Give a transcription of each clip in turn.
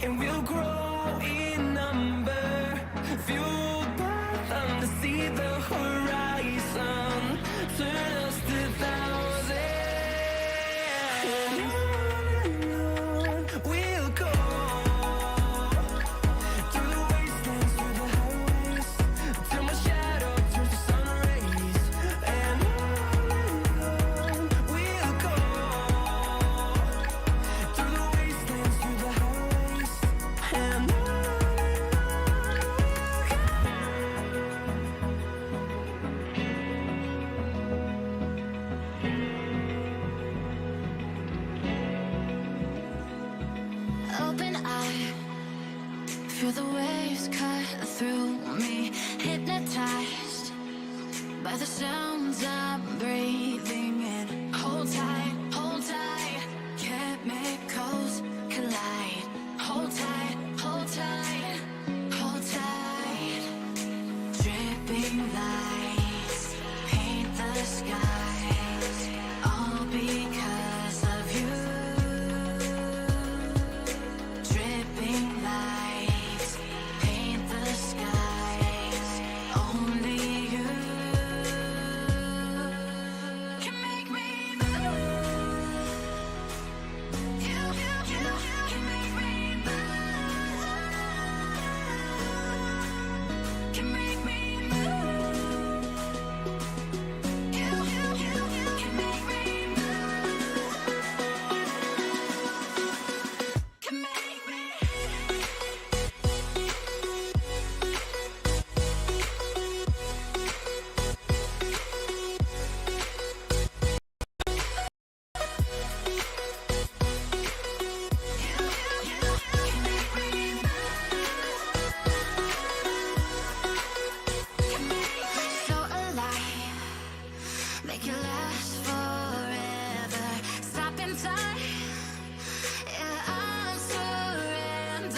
and we'll grow in number, fueled by them to see the horizon, turn us to thousands, and on we'll go, through the wastelands, through the highways, till my shadow turns to sun rays, and on we'll go, through the wastelands, through the highways, and on. Open eye, feel the waves cut through me, hypnotized by the sounds I'm breathing in. Hold tight, chemicals collide. Hold tight, hold tight, hold tight. Dripping lights paint the skies, all because of you. Dripping lights paint the skies, only you can make me move. You can make me move. Can make me move. You can make me move. Can make me. So alive, make it last forever. Stop in time, yeah, I'm surrendering.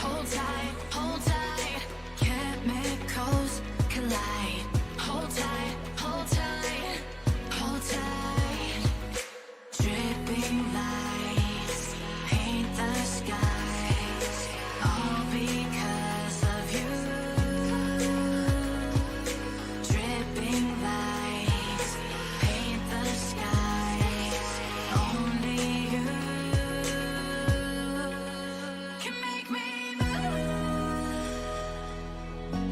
Hold tight, chemicals collide. Hold tight, hold tight, hold tight. Dripping lights paint the skies, all because of you. Dripping lights paint the skies, only you can make me move.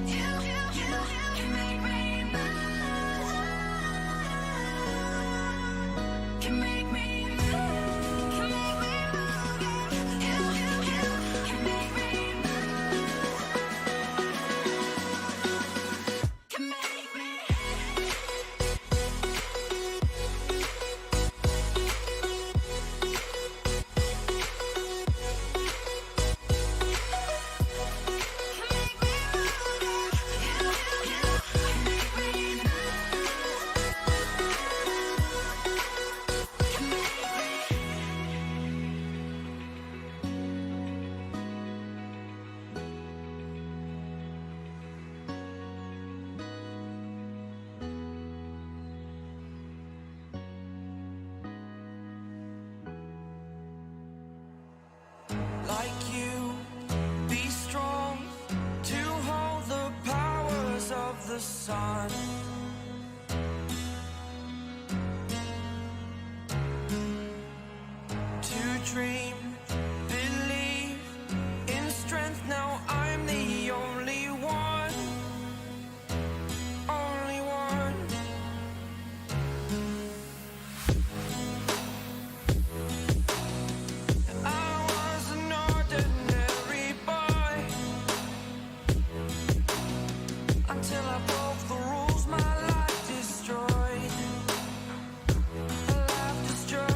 You can make me move. Can make me move. Can make me move. You can make me move. Can make me. Like you, be strong to hold the powers of the sun. To dream, believe in strength. Now I'm the only one, only one. I was an ordinary boy until I broke the rules. My life destroyed, life destroyed.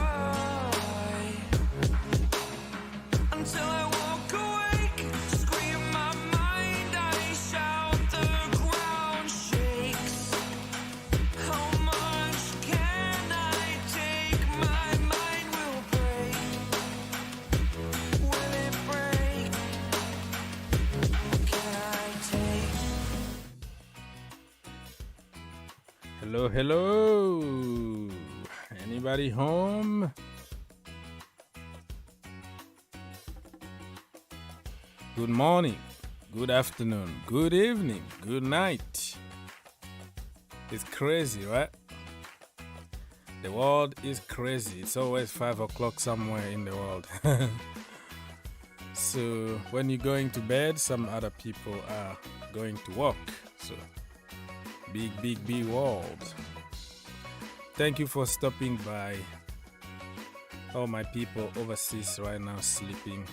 Until I walk awake, scream my mind, I shout, the ground shakes. How much can I take? My mind will break. Will it break? Can I take? Hello. Anybody home? good morning, good afternoon, good evening, good night. It's crazy, right? The world is crazy. It's always 5 o'clock somewhere in the world. So when you're going to bed, some other people are going to work. So big world. Thank you for stopping by. All my people overseas right now sleeping.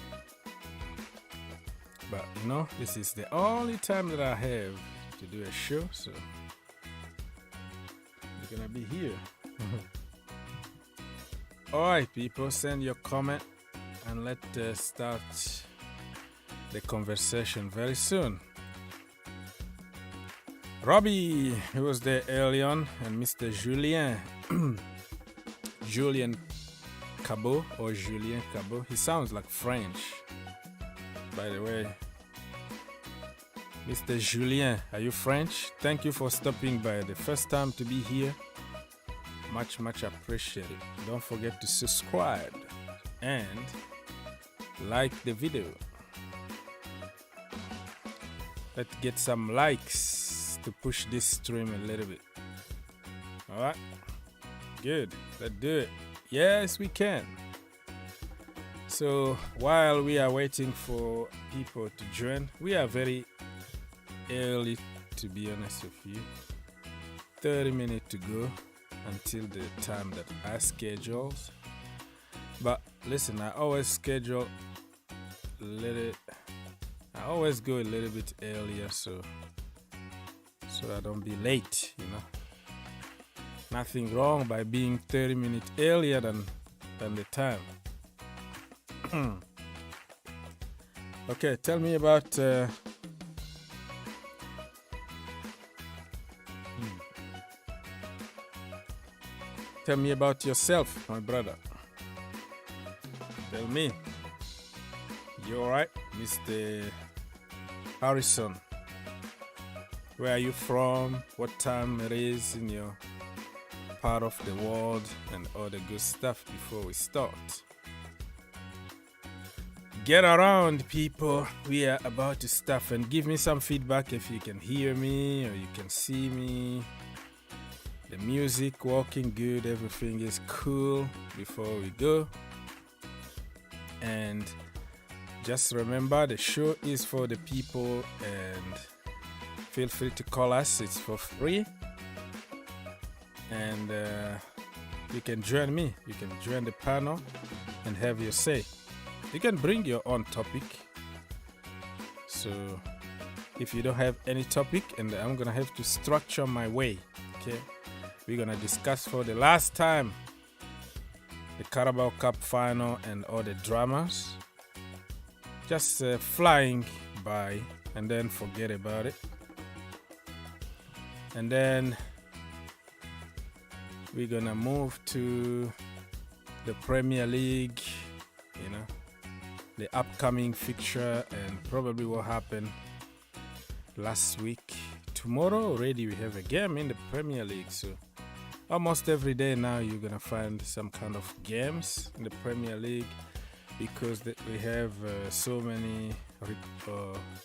But you know, this is the only time that I have to do a show, so you're gonna be here. Alright, people, send your comment and let's start the conversation very soon. Robbie, he was there early on, and Mr. Julien Cabot or Julien Cabot. He sounds like French, by the way. Mr. Julien, are you French? Thank you for stopping by. The first time to be here. Much appreciated. Don't forget to subscribe and like the video. Let's get some likes to push this stream a little bit. Alright, good, let's do it. Yes, we can. So while we are waiting for people to join, we are very early, to be honest with you. 30 minutes to go until the time that I schedule. But listen, I always schedule I always go a little bit earlier so I don't be late, you know. Nothing wrong by being 30 minutes earlier than the time. Okay, tell me about tell me about yourself, my brother. Tell me. You alright, Mr. Harrison? Where are you from? What time it is in your part of the world, and all the good stuff before we start. Get around, people. We are about to start, and give me some feedback if you can hear me or you can see me. The music working good, everything is cool before we go. And just remember, the show is for the people, and feel free to call us. It's for free. And you can join me. You can join the panel and have your say. You can bring your own topic. So if you don't have any topic, and I'm gonna have to structure my way, okay? We're gonna discuss for the last time the Carabao Cup final and all the dramas. Just flying by and then forget about it. And then we're gonna move to the Premier League, you know, the upcoming fixture and probably what happened last week. Tomorrow already we have a game in the Premier League, so almost every day now you're gonna find some kind of games in the Premier League, because we have so many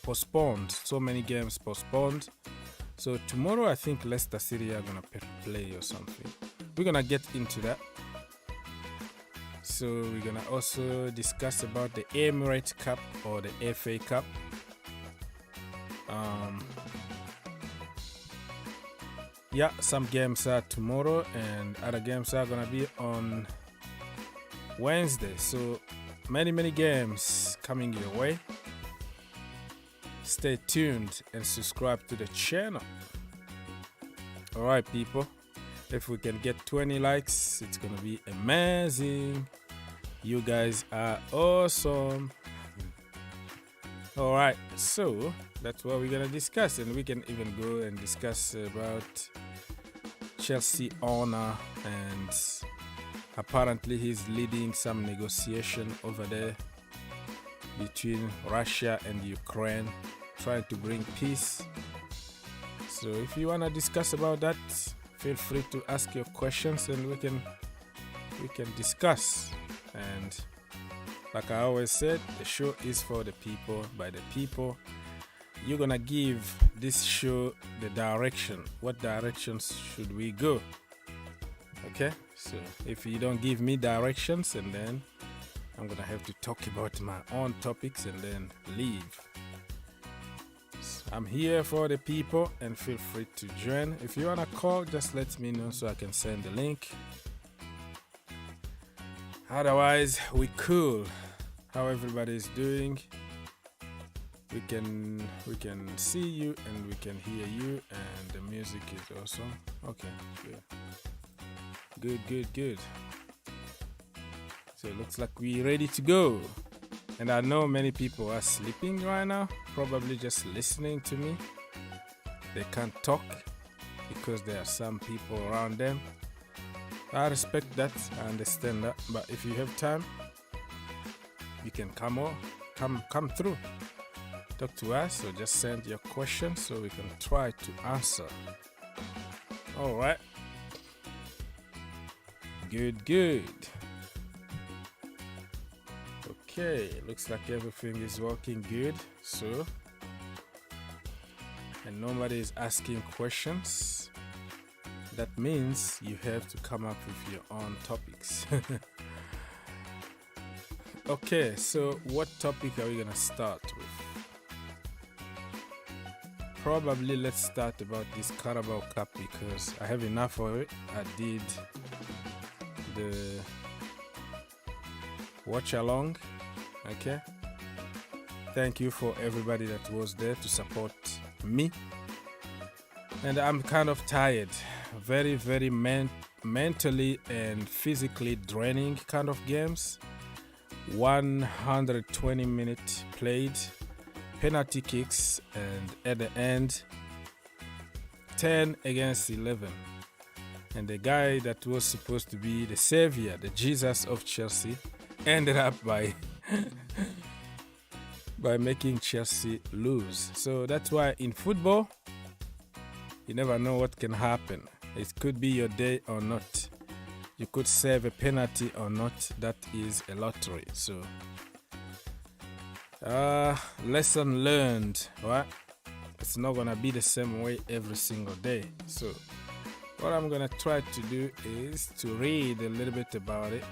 postponed, so many games postponed. So tomorrow I think Leicester City are gonna play or something. We're gonna get into that. So we're gonna also discuss about the Emirates Cup or the FA Cup. Yeah, some games are tomorrow and other games are gonna be on Wednesday. So many games coming your way. Stay tuned and subscribe to the channel. Alright, people, if we can get 20 likes, it's gonna be amazing. You guys are awesome. Alright, so that's what we're gonna discuss, and we can even go and discuss about Chelsea owner, and apparently he's leading some negotiation over there between Russia and Ukraine, trying to bring peace. So if you want to discuss about that, feel free to ask your questions and we can discuss. And Like I always said, the show is for the people, by the people. You're gonna give this show the direction. What directions should we go? Okay, so if you don't give me directions, and then I'm gonna have to talk about my own topics and then leave. So I'm here for the people, and feel free to join. If you wanna call, just let me know so I can send the link. Otherwise, we cool. How everybody is doing? We can see you and we can hear you, and the music is awesome. Okay, good. So it looks like we're ready to go. And I know many people are sleeping right now, probably just listening to me. They can't talk because there are some people around them. I respect that, I understand that, but if you have time, you can come through, talk to us, or just send your questions so we can try to answer. All right, good. Okay, looks like everything is working good. So, and nobody is asking questions. That means you have to come up with your own topics. Okay, so what topic are we gonna start with? Probably let's start about this Carabao Cup because I have enough of it. I did the watch along. Okay, thank you for everybody that was there to support me. And I'm kind of tired, very mentally and physically draining kind of games. 120 minutes played, penalty kicks, and at the end 10 against 11. And the guy that was supposed to be the savior, the Jesus of Chelsea, ended up by making Chelsea lose. So that's why in football, you never know what can happen. It could be your day or not. You could save a penalty or not. That is a lottery. So, lesson learned, right? It's not gonna be the same way every single day. So, what I'm gonna try to do is to read a little bit about it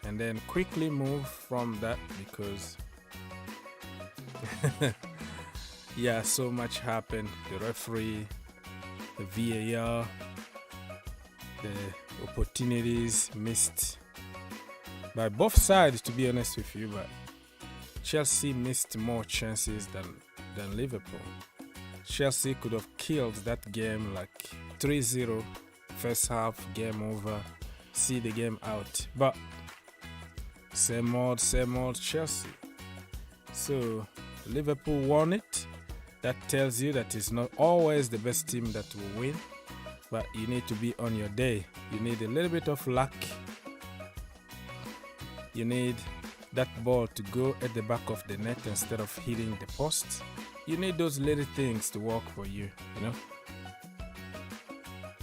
and then quickly move from that because yeah, so much happened. The referee, the VAR, the opportunities missed by both sides, to be honest with you, but Chelsea missed more chances than Liverpool. Chelsea could have killed that game like 3-0, first half, game over, see the game out, but same old Chelsea. So Liverpool won it. That tells you that it's not always the best team that will win, but you need to be on your day. You need a little bit of luck. You need that ball to go at the back of the net instead of hitting the post. You need those little things to work for you, you know.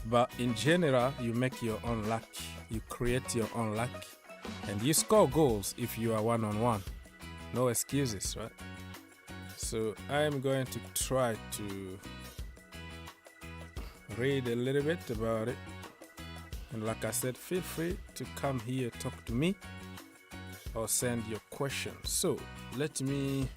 But in general, you make your own luck. You create your own luck. And you score goals if you are one-on-one. No excuses, right? So I'm going to try to read a little bit about it. And like I said, feel free to come here, talk to me, or send your questions. So let me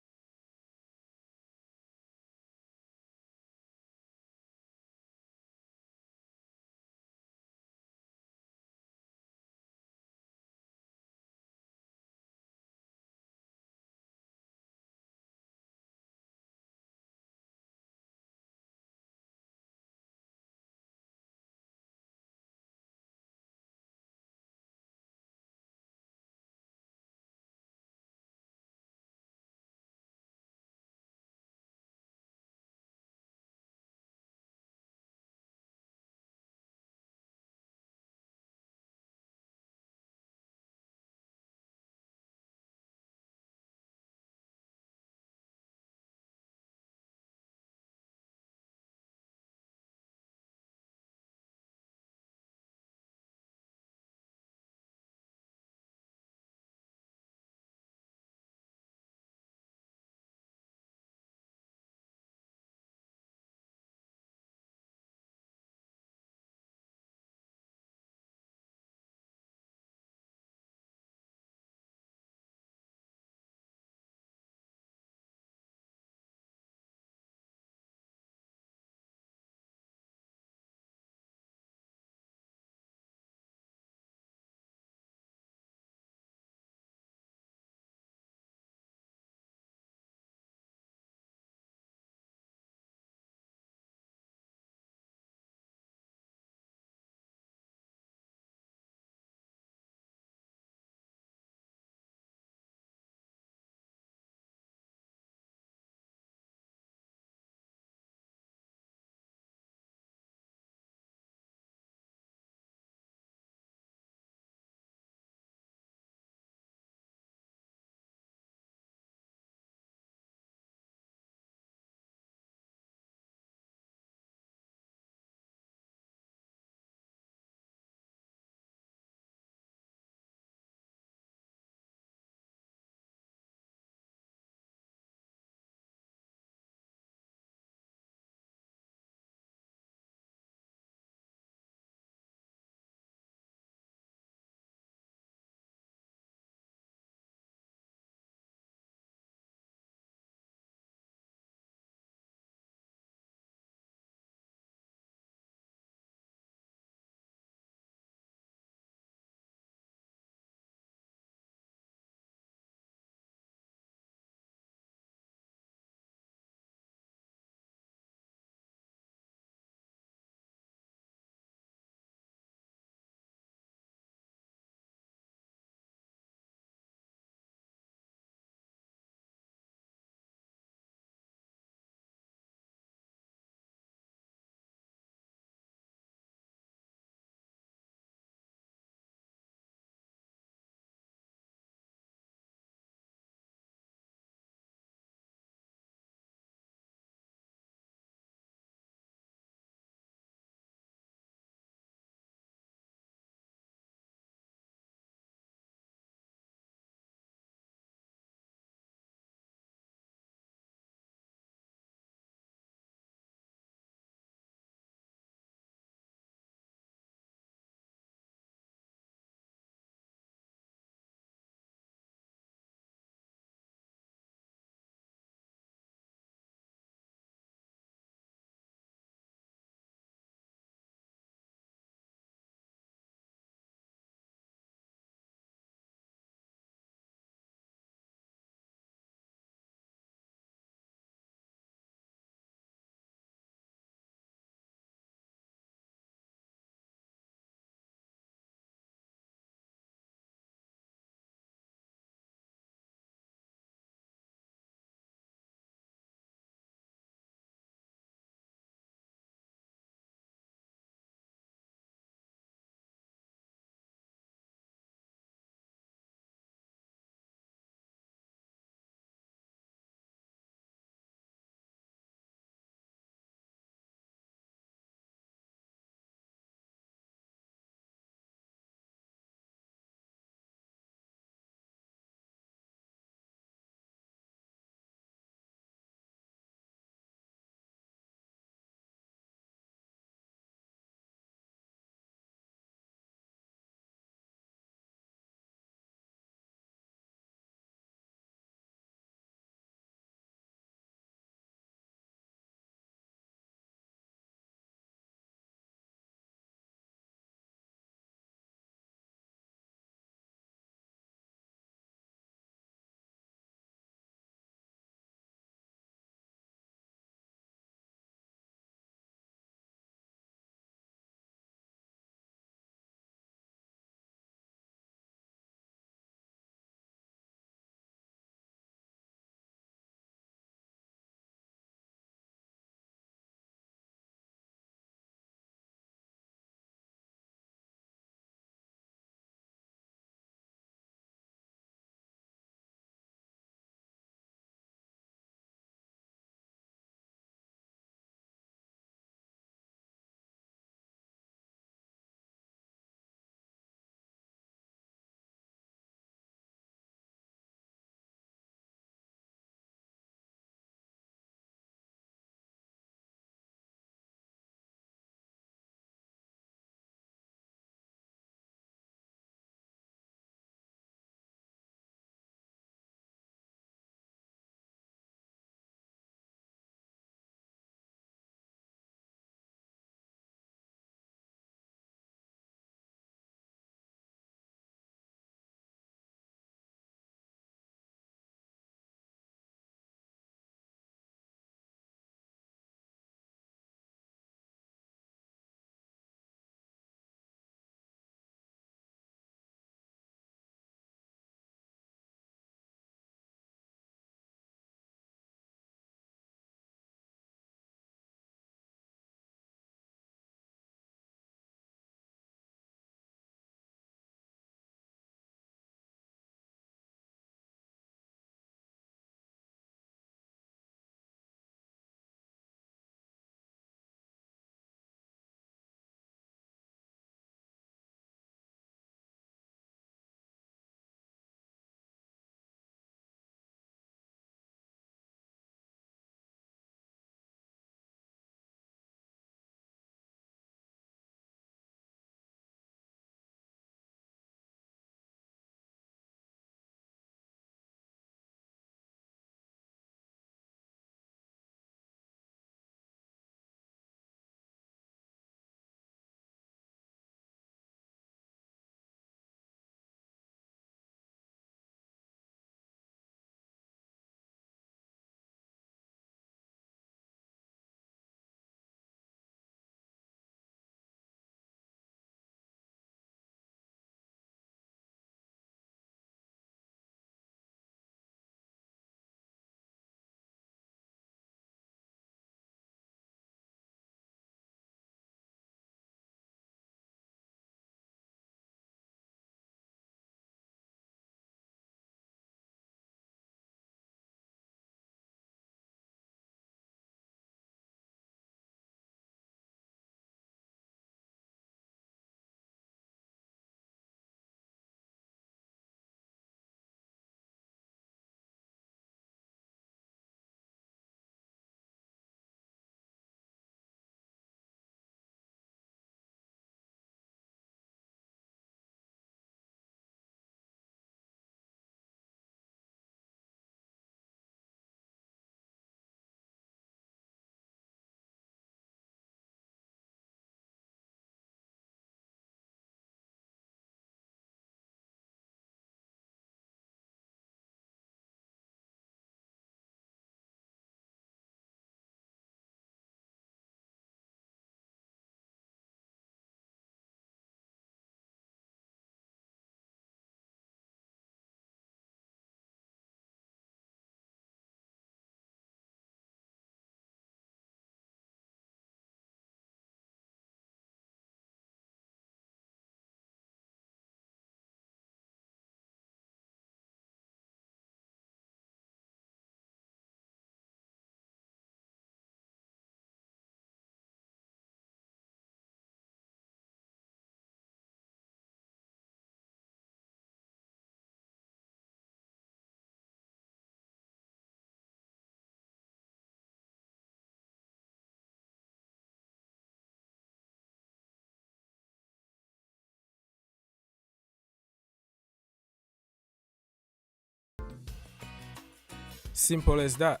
Simple as that.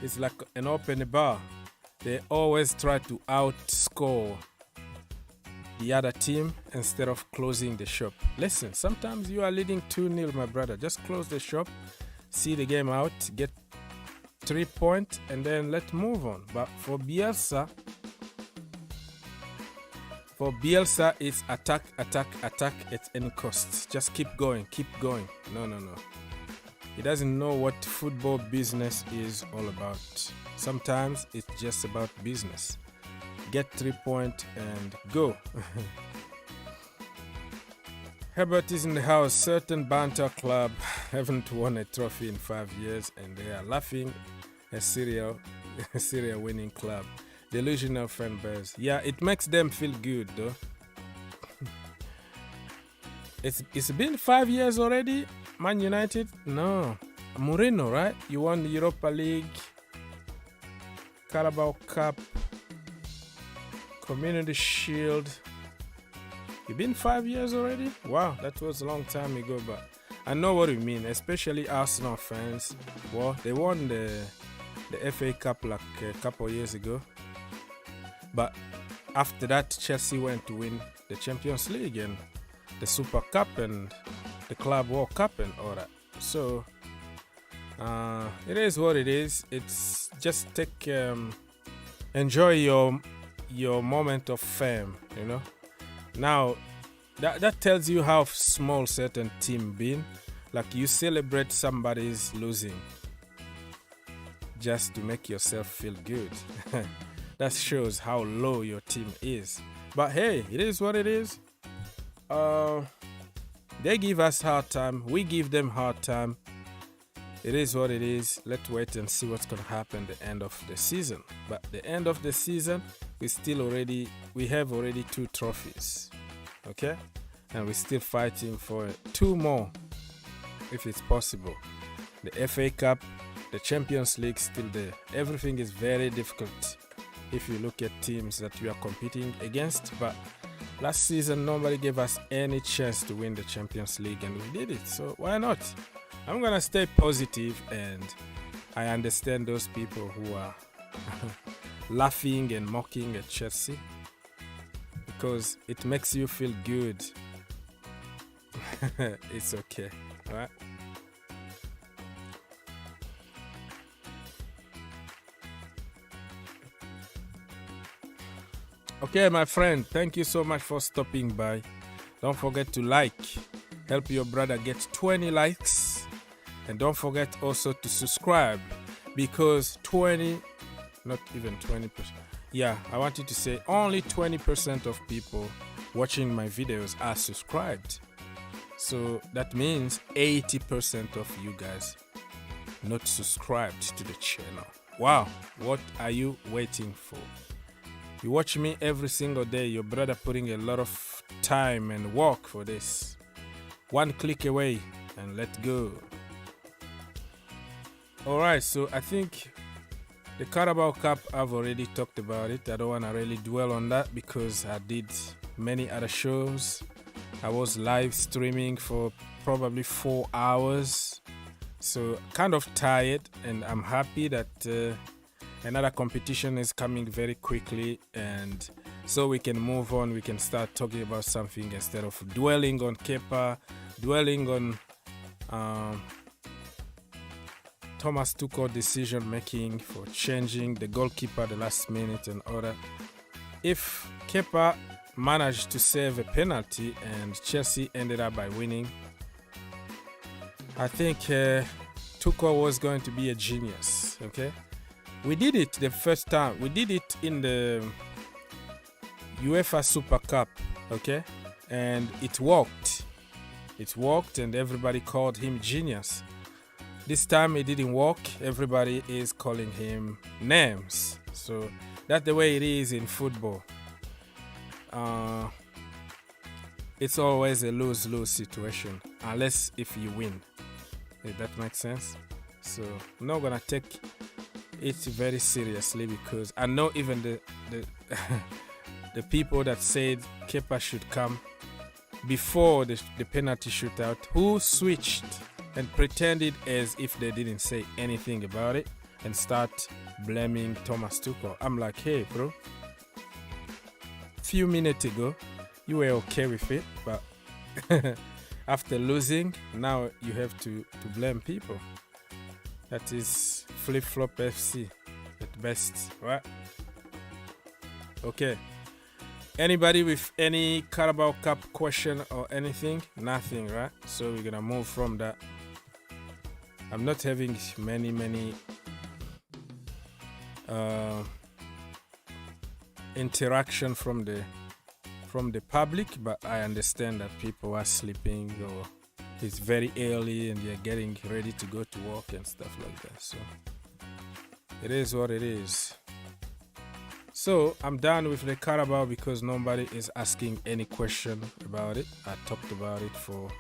It's like an open bar. They always try to outscore the other team instead of closing the shop. Listen, sometimes you are leading 2-0, my brother. Just close the shop, see the game out, get 3 points, and then let's move on. But for Bielsa, it's attack at any cost. Just keep going. No. He doesn't know what football business is all about. Sometimes it's just about business. Get 3 points and go. Herbert is in the house. Certain banter club haven't won a trophy in 5 years and they are laughing at Syria winning club. Delusional fan base. Yeah, it makes them feel good though. It's been 5 years already. Man United? No. Mourinho, right? You won the Europa League, Carabao Cup, Community Shield. You've been 5 years already? Wow, that was a long time ago, but I know what you mean, especially Arsenal fans. Well, they won the FA Cup like a couple years ago. But after that, Chelsea went to win the Champions League and the Super Cup and the Club World Cup and all that. So it is what it is. It's just enjoy your moment of fame, you know. Now that tells you how small certain team been. Like you celebrate somebody's losing just to make yourself feel good. That shows how low your team is. But hey, it is what it is. They give us hard time. We give them hard time. It is what it is. Let's wait and see what's going to happen at the end of the season. But the end of the season, we have already 2 trophies. Okay? And we're still fighting for 2 more if it's possible. The FA Cup, the Champions League still there. Everything is very difficult if you look at teams that we are competing against. But last season, nobody gave us any chance to win the Champions League, and we did it. So why not? I'm going to stay positive, and I understand those people who are laughing and mocking at Chelsea because it makes you feel good. It's okay, all right? Okay, my friend, thank you so much for stopping by. Don't forget to like. Help your brother get 20 likes. And don't forget also to subscribe, because not even 20%. Yeah, I want you to say only 20% of people watching my videos are subscribed. So that means 80% of you guys not subscribed to the channel. Wow, what are you waiting for? You watch me every single day. Your brother putting a lot of time and work for this. One click away and let's go. Alright, so I think the Carabao Cup, I've already talked about it. I don't want to really dwell on that because I did many other shows. I was live streaming for probably 4 hours. So kind of tired, and I'm happy that another competition is coming very quickly, and so we can move on. We can start talking about something instead of dwelling on Kepa, dwelling on Thomas Tuchel decision making for changing the goalkeeper at the last minute and all that. If Kepa managed to save a penalty and Chelsea ended up by winning, I think Tuchel was going to be a genius. Okay, we did it the first time. We did it in the UEFA Super Cup. Okay, and it worked. It worked, and everybody called him genius. This time it didn't work. Everybody is calling him names. So that's the way it is in football. It's always a lose-lose situation, unless if you win. If that makes sense. So I'm not gonna take it very seriously, because I know even the the people that said Kepa should come before the penalty shootout, who switched and pretend it as if they didn't say anything about it and start blaming Thomas Tuchel. I'm like, hey, bro, few minutes ago, you were okay with it, but after losing, now you have to blame people. That is flip-flop FC at best, right? Okay. Anybody with any Carabao Cup question or anything? Nothing, right? So we're gonna move from that. I'm not having many interaction from the public, but I understand that people are sleeping or it's very early and they're getting ready to go to work and stuff like that. So it is what it is. So I'm done with the Carabao because nobody is asking any question about it. I talked about it for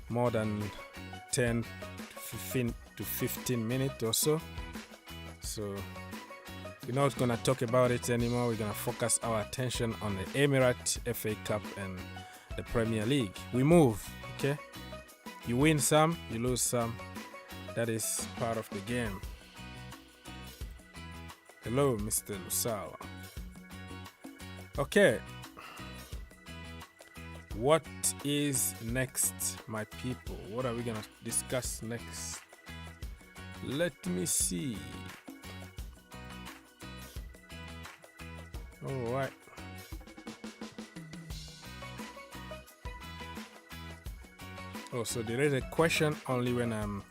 more than 10 to 15 minutes or so. So we're not going to talk about it anymore. We're going to focus our attention on the Emirates FA Cup and the Premier League. We move, okay? You win some, you lose some. That is part of the game. Hello, Mr. Lusawa. Okay. What is next, my people? What are we going to discuss next? Let me see. All right. Oh, so there is a question only when I'm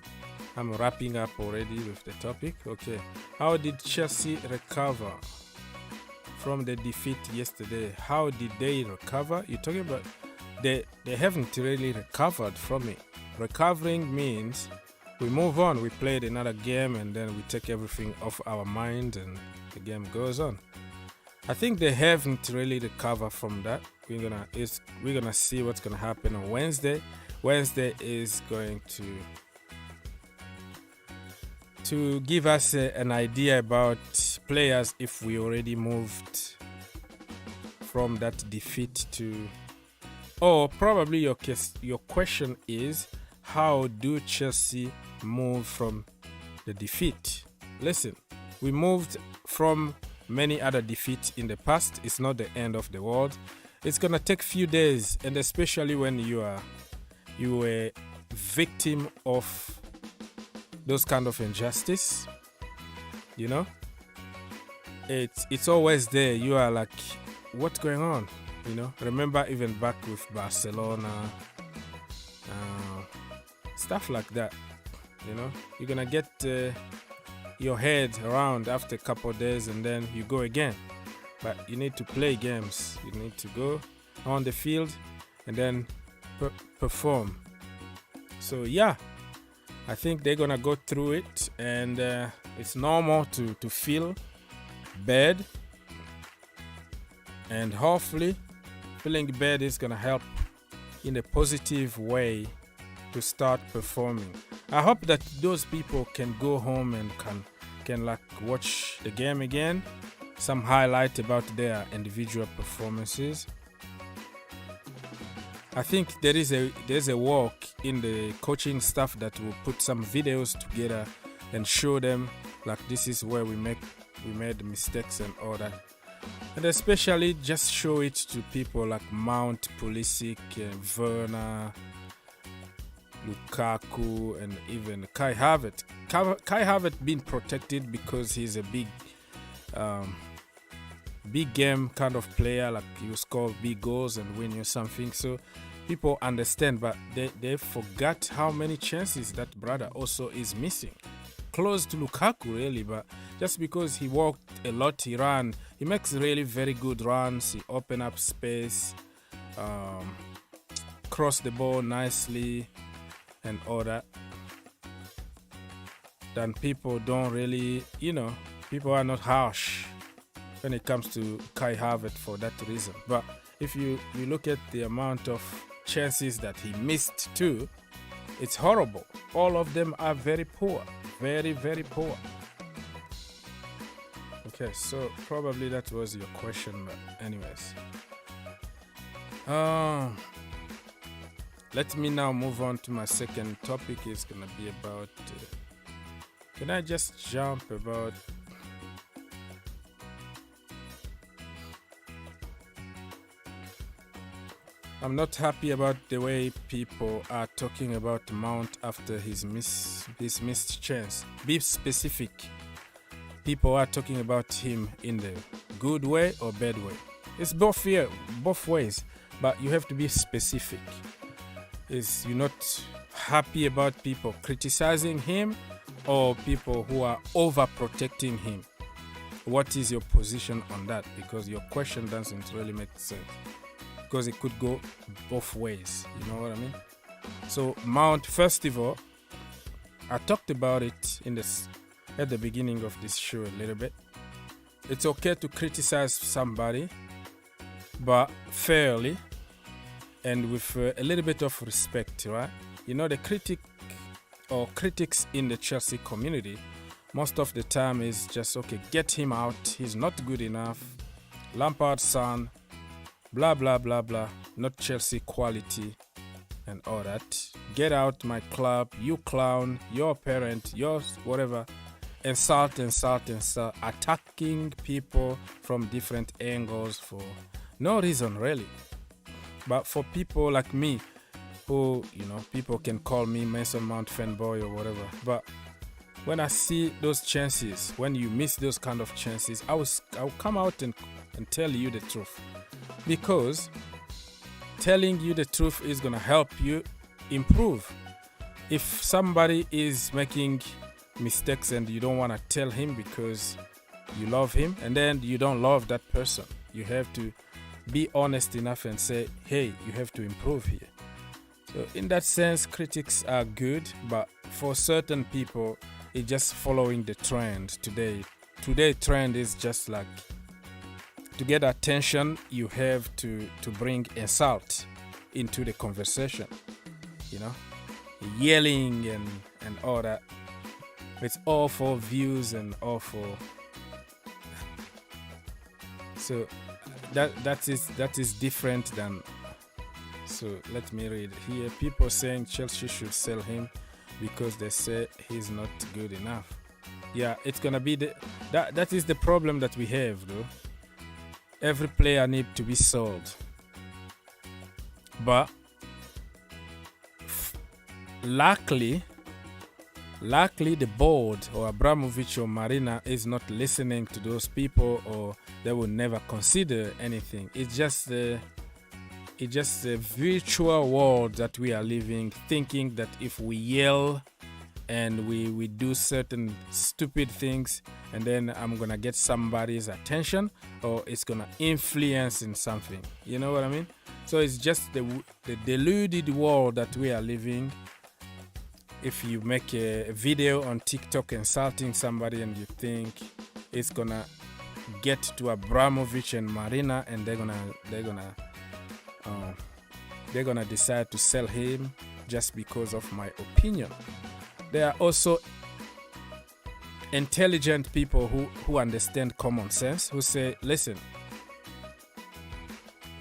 wrapping up already with the topic. Okay. How did Chelsea recover from the defeat yesterday? How did they recover? You're talking about they haven't really recovered from it. Recovering means we move on. We played another game and then we take everything off our mind and the game goes on. I think they haven't really recovered from that. We're gonna see what's gonna happen on Wednesday. Wednesday is going to give us an idea about players if we already moved from that defeat to, or probably your question is, how do Chelsea move from the defeat? Listen, we moved from many other defeats in the past. It's not the end of the world. It's gonna take few days, and especially when you were victim of those kind of injustice, you know, it's always there. You are like, what's going on? You know, remember even back with Barcelona, stuff like that. You know, you're gonna get your head around after a couple of days and then you go again. But you need to play games. You need to go on the field and then perform. So yeah, I think they're gonna go through it, and it's normal to feel bad, and hopefully feeling bad is gonna help in a positive way to start performing. I hope that those people can go home and can like watch the game again, some highlight about their individual performances. I think there's a work in the coaching staff that will put some videos together and show them like this is where we made mistakes and all that, and especially just show it to people like Mount, Pulisic, Werner, Lukaku, and even Kai Havertz. Kai Havertz being protected because he's a big game kind of player, like you score big goals and win you something. So people understand, but they forgot how many chances that brother also is missing. Close to Lukaku really, but just because he walked a lot, he ran, he makes really very good runs, he open up space, cross the ball nicely and all that. Then people don't really, people are not harsh when it comes to Kai Havertz for that reason. But if you look at the amount of chances that he missed too, it's horrible. All of them are very poor, very, very poor. Okay, so probably that was your question, but anyways. let me now move on to my second topic. It's gonna be about. Can I just jump about? I'm not happy about the way people are talking about Mount after his missed chance. Be specific. People are talking about him in the good way or bad way. It's both ways, but you have to be specific. Is you're not happy about people criticizing him or people who are overprotecting him? What is your position on that? Because your question doesn't really make sense. Because it could go both ways, you know what I mean? So Mount, first of all, I talked about it at the beginning of this show a little bit. It's okay to criticize somebody, but fairly and with a little bit of respect, right? You know, the critics in the Chelsea community, most of the time is just, okay, get him out, he's not good enough, Lampard's son, blah blah blah blah, not Chelsea quality and all that. Get out my club, you clown, your parent, yours, whatever. Insult, attacking people from different angles for no reason really. But for people like me, who, you know, people can call me Mason Mount fanboy or whatever, but when I see those chances, when you miss those kind of chances, I'll come out and tell you the truth. Because telling you the truth is going to help you improve. If somebody is making mistakes and you don't want to tell him because you love him, and then you don't love that person, you have to be honest enough and say, hey, you have to improve here. So in that sense, critics are good, but for certain people, it's just following the trend today. Today trend is just like, to get attention, you have to bring insult into the conversation, you know, yelling and all that. It's all for views and all for. So that is different than. So let me read here. People saying Chelsea should sell him because they say he's not good enough. Yeah, it's gonna be that is the problem that we have, though. Every player needs to be sold, but luckily the board or Abramovic or Marina is not listening to those people, or they will never consider anything. It's just a virtual world that we are living, thinking that if we yell and we do certain stupid things, and then I'm gonna get somebody's attention, or it's gonna influence in something. You know what I mean? So it's just the deluded world that we are living. If you make a video on TikTok insulting somebody and you think it's gonna get to Abramovic and Marina, and they're gonna decide to sell him just because of my opinion. There are also intelligent people who understand common sense, who say, listen,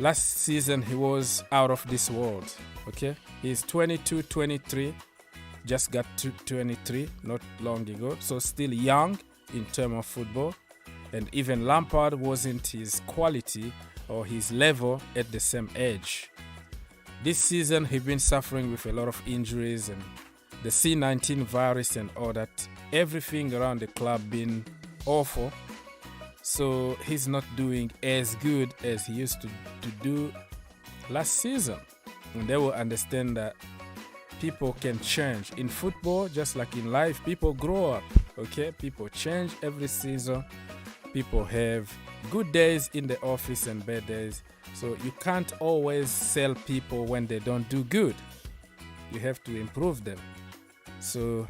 last season he was out of this world, okay? He's 22, 23, just got to 23 not long ago, so still young in terms of football. And even Lampard wasn't his quality or his level at the same age. This season he's been suffering with a lot of injuries and the C19 virus and all that. Everything around the club been awful. So he's not doing as good as he used to do last season. And they will understand that people can change. In football, just like in life, people grow up, okay? People change every season. People have good days in the office and bad days. So you can't always sell people when they don't do good. You have to improve them. So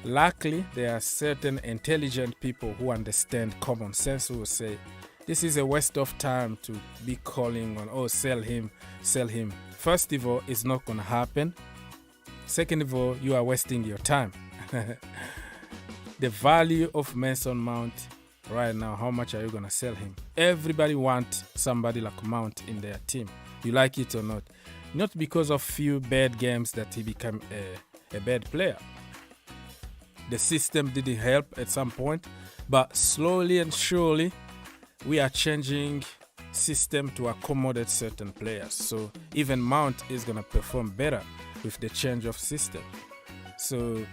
luckily, there are certain intelligent people who understand common sense, who will say, this is a waste of time to be calling on, oh, sell him. First of all, it's not going to happen. Second of all, you are wasting your time. The value of Mason Mount right now, how much are you going to sell him? Everybody wants somebody like Mount in their team. You like it or not. Not because of few bad games that he became a bad player. The system didn't help at some point, but slowly and surely we are changing system to accommodate certain players. So even Mount is going to perform better with the change of system. So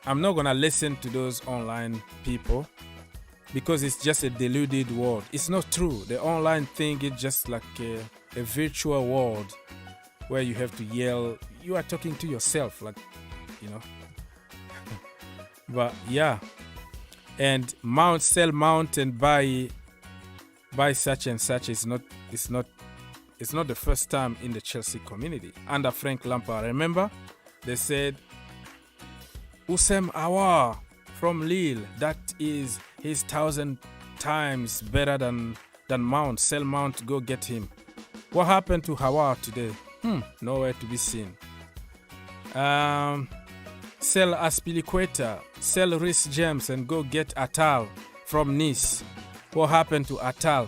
I'm not going to listen to those online people because it's just a deluded world. It's not true. The online thing is just like a virtual world where you have to yell. You are talking to yourself, like, you know. But yeah, and sell Mount and buy such and such is not the first time in the Chelsea community. Under Frank Lampard, remember, they said Oussem Aouar from Lille, that is his 1,000 times better than Mount. Sell Mount, go get him. What happened to Aouar today? Nowhere to be seen. Sell Aspilicueta, sell Reece James and go get Atal from Nice. What happened to Atal?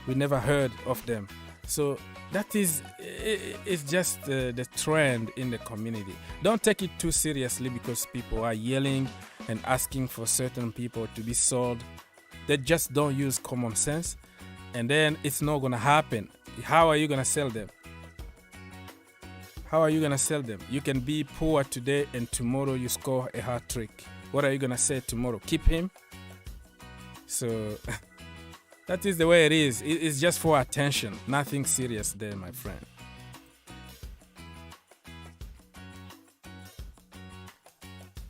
We never heard of them. So that is, it's just the trend in the community. Don't take it too seriously because people are yelling and asking for certain people to be sold. They just don't use common sense, and then it's not going to happen. How are you going to sell them? How are you going to sell them? You can be poor today and tomorrow you score a hat trick. What are you going to say tomorrow? Keep him? So that is the way it is. It's just for attention. Nothing serious there, my friend.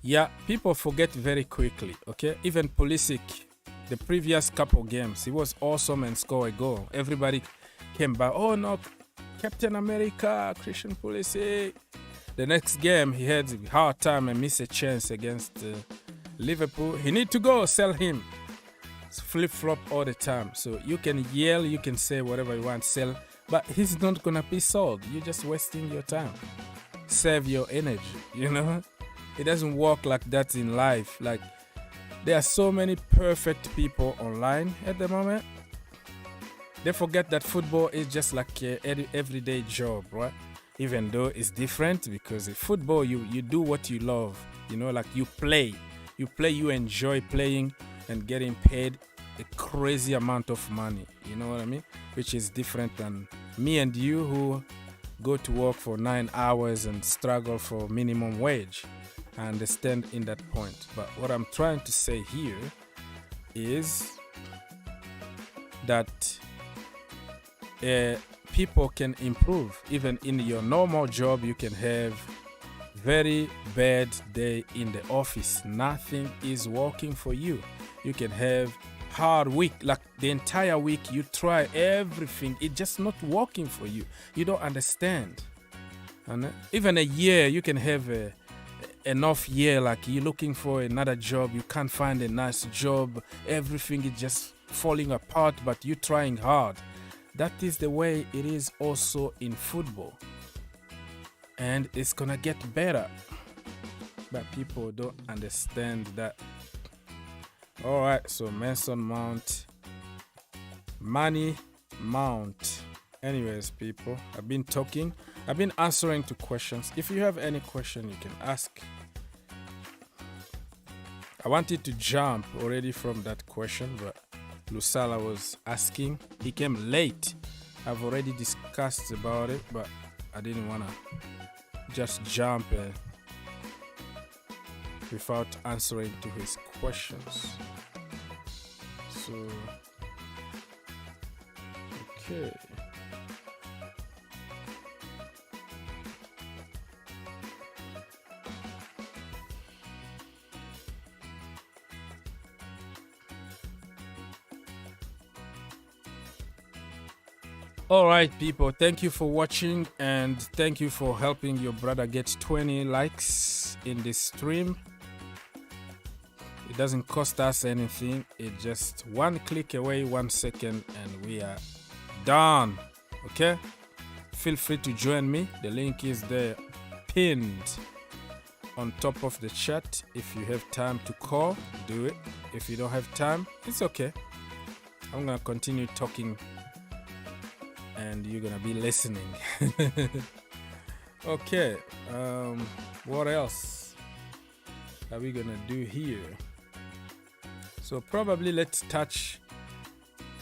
Yeah, people forget very quickly, okay? Even Pulisic, the previous couple games, he was awesome and scored a goal. Everybody came back. Oh no, Captain America, Christian Pulisic. The next game, he had a hard time and missed a chance against Liverpool. He need to go, sell him. It's flip-flop all the time. So you can yell, you can say whatever you want, sell, but he's not going to be sold. You're just wasting your time. Save your energy, you know? It doesn't work like that in life. Like, there are so many perfect people online at the moment. They forget that football is just like an everyday job, right? Even though it's different because in football, you do what you love. You know, like you play. You play, you enjoy playing and getting paid a crazy amount of money. You know what I mean? Which is different than me and you who go to work for 9 hours and struggle for minimum wage. I understand in that point. But what I'm trying to say here is that people can improve. Even in your normal job, you can have very bad day in the office. Nothing is working for you. You can have hard week, like the entire week you try everything. It's just not working for you. You don't understand. And even a year, you can have enough year, like you're looking for another job. You can't find a nice job. Everything is just falling apart, but you're trying hard. That is the way it is also in football. And it's gonna get better. But people don't understand that. Alright, so Mason Mount. Money Mount. Anyways, people, I've been talking. I've been answering to questions. If you have any question, you can ask. I wanted to jump already from that question, but Lusala was asking. He came late. I've already discussed about it, but I didn't want to just jump without answering to his questions. So, okay. All right, people, thank you for watching and thank you for helping your brother get 20 likes in this stream. It doesn't cost us anything. It's just one click away, 1 second, and we are done. Okay? Feel free to join me. The link is there pinned on top of the chat. If you have time to call, do it. If you don't have time, it's okay. I'm going to continue talking and you're gonna be listening. Okay. What else are we gonna do here? So probably let's touch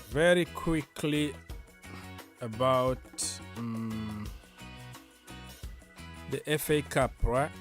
very quickly about the FA Cup, right?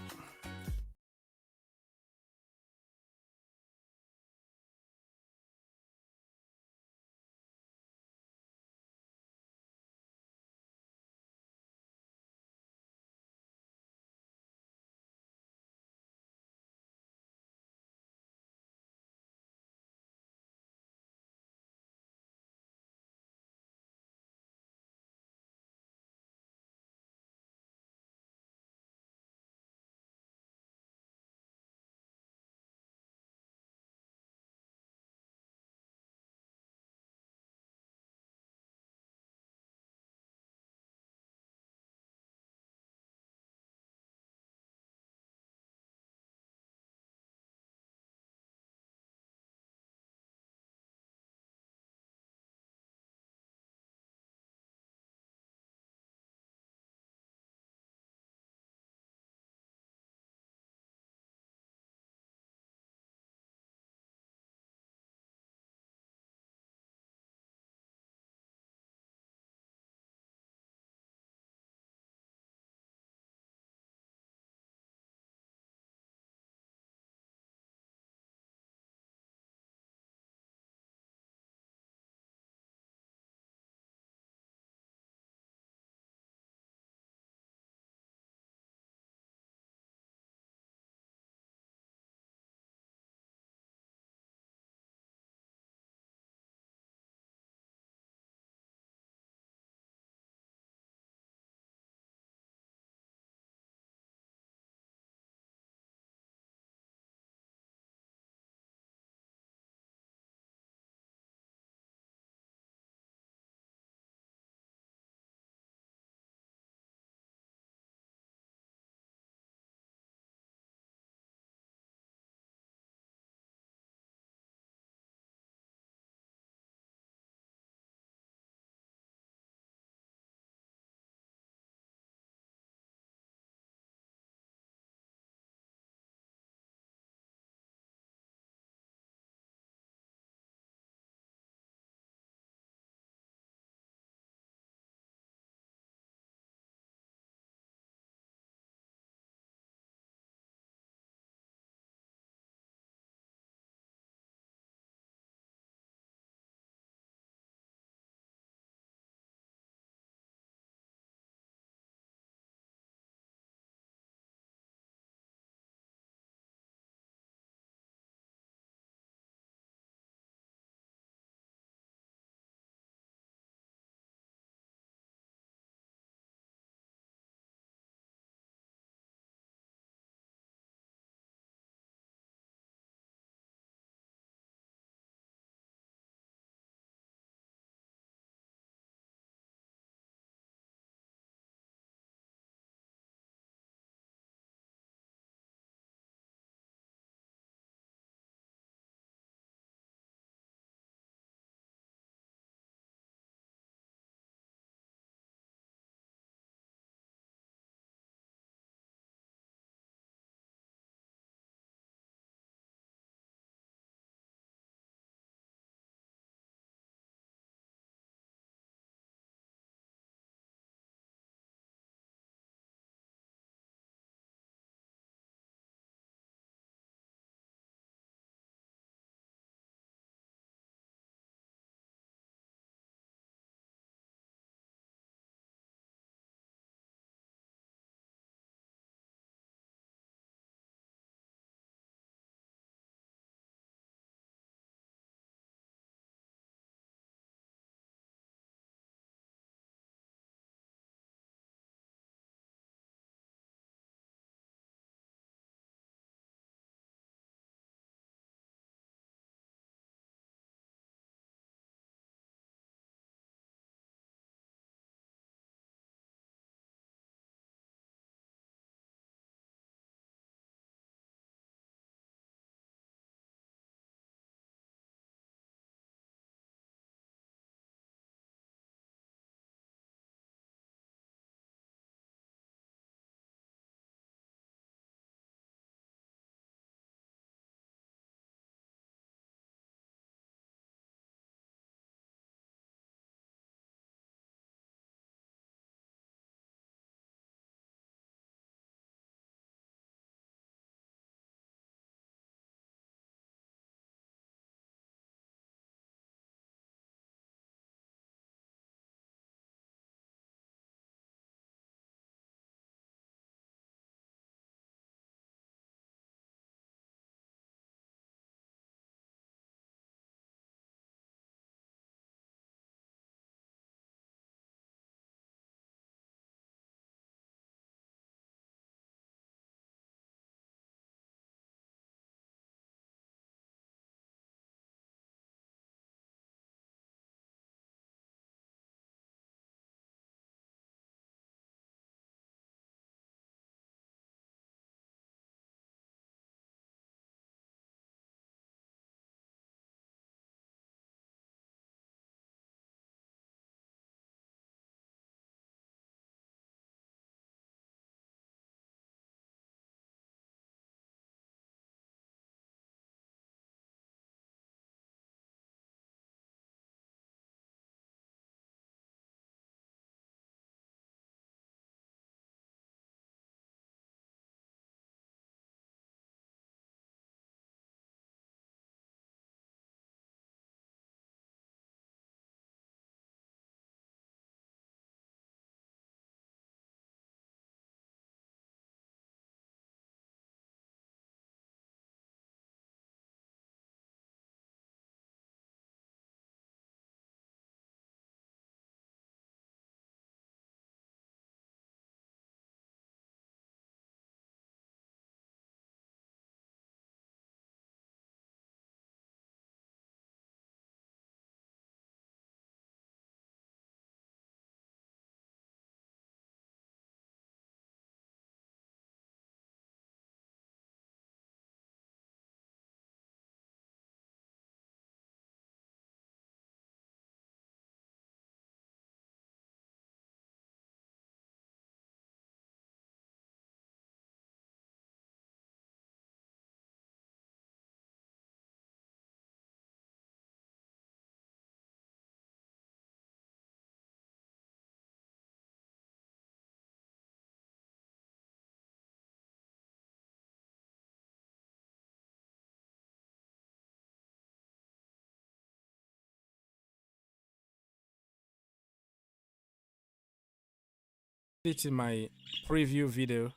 it in my preview video.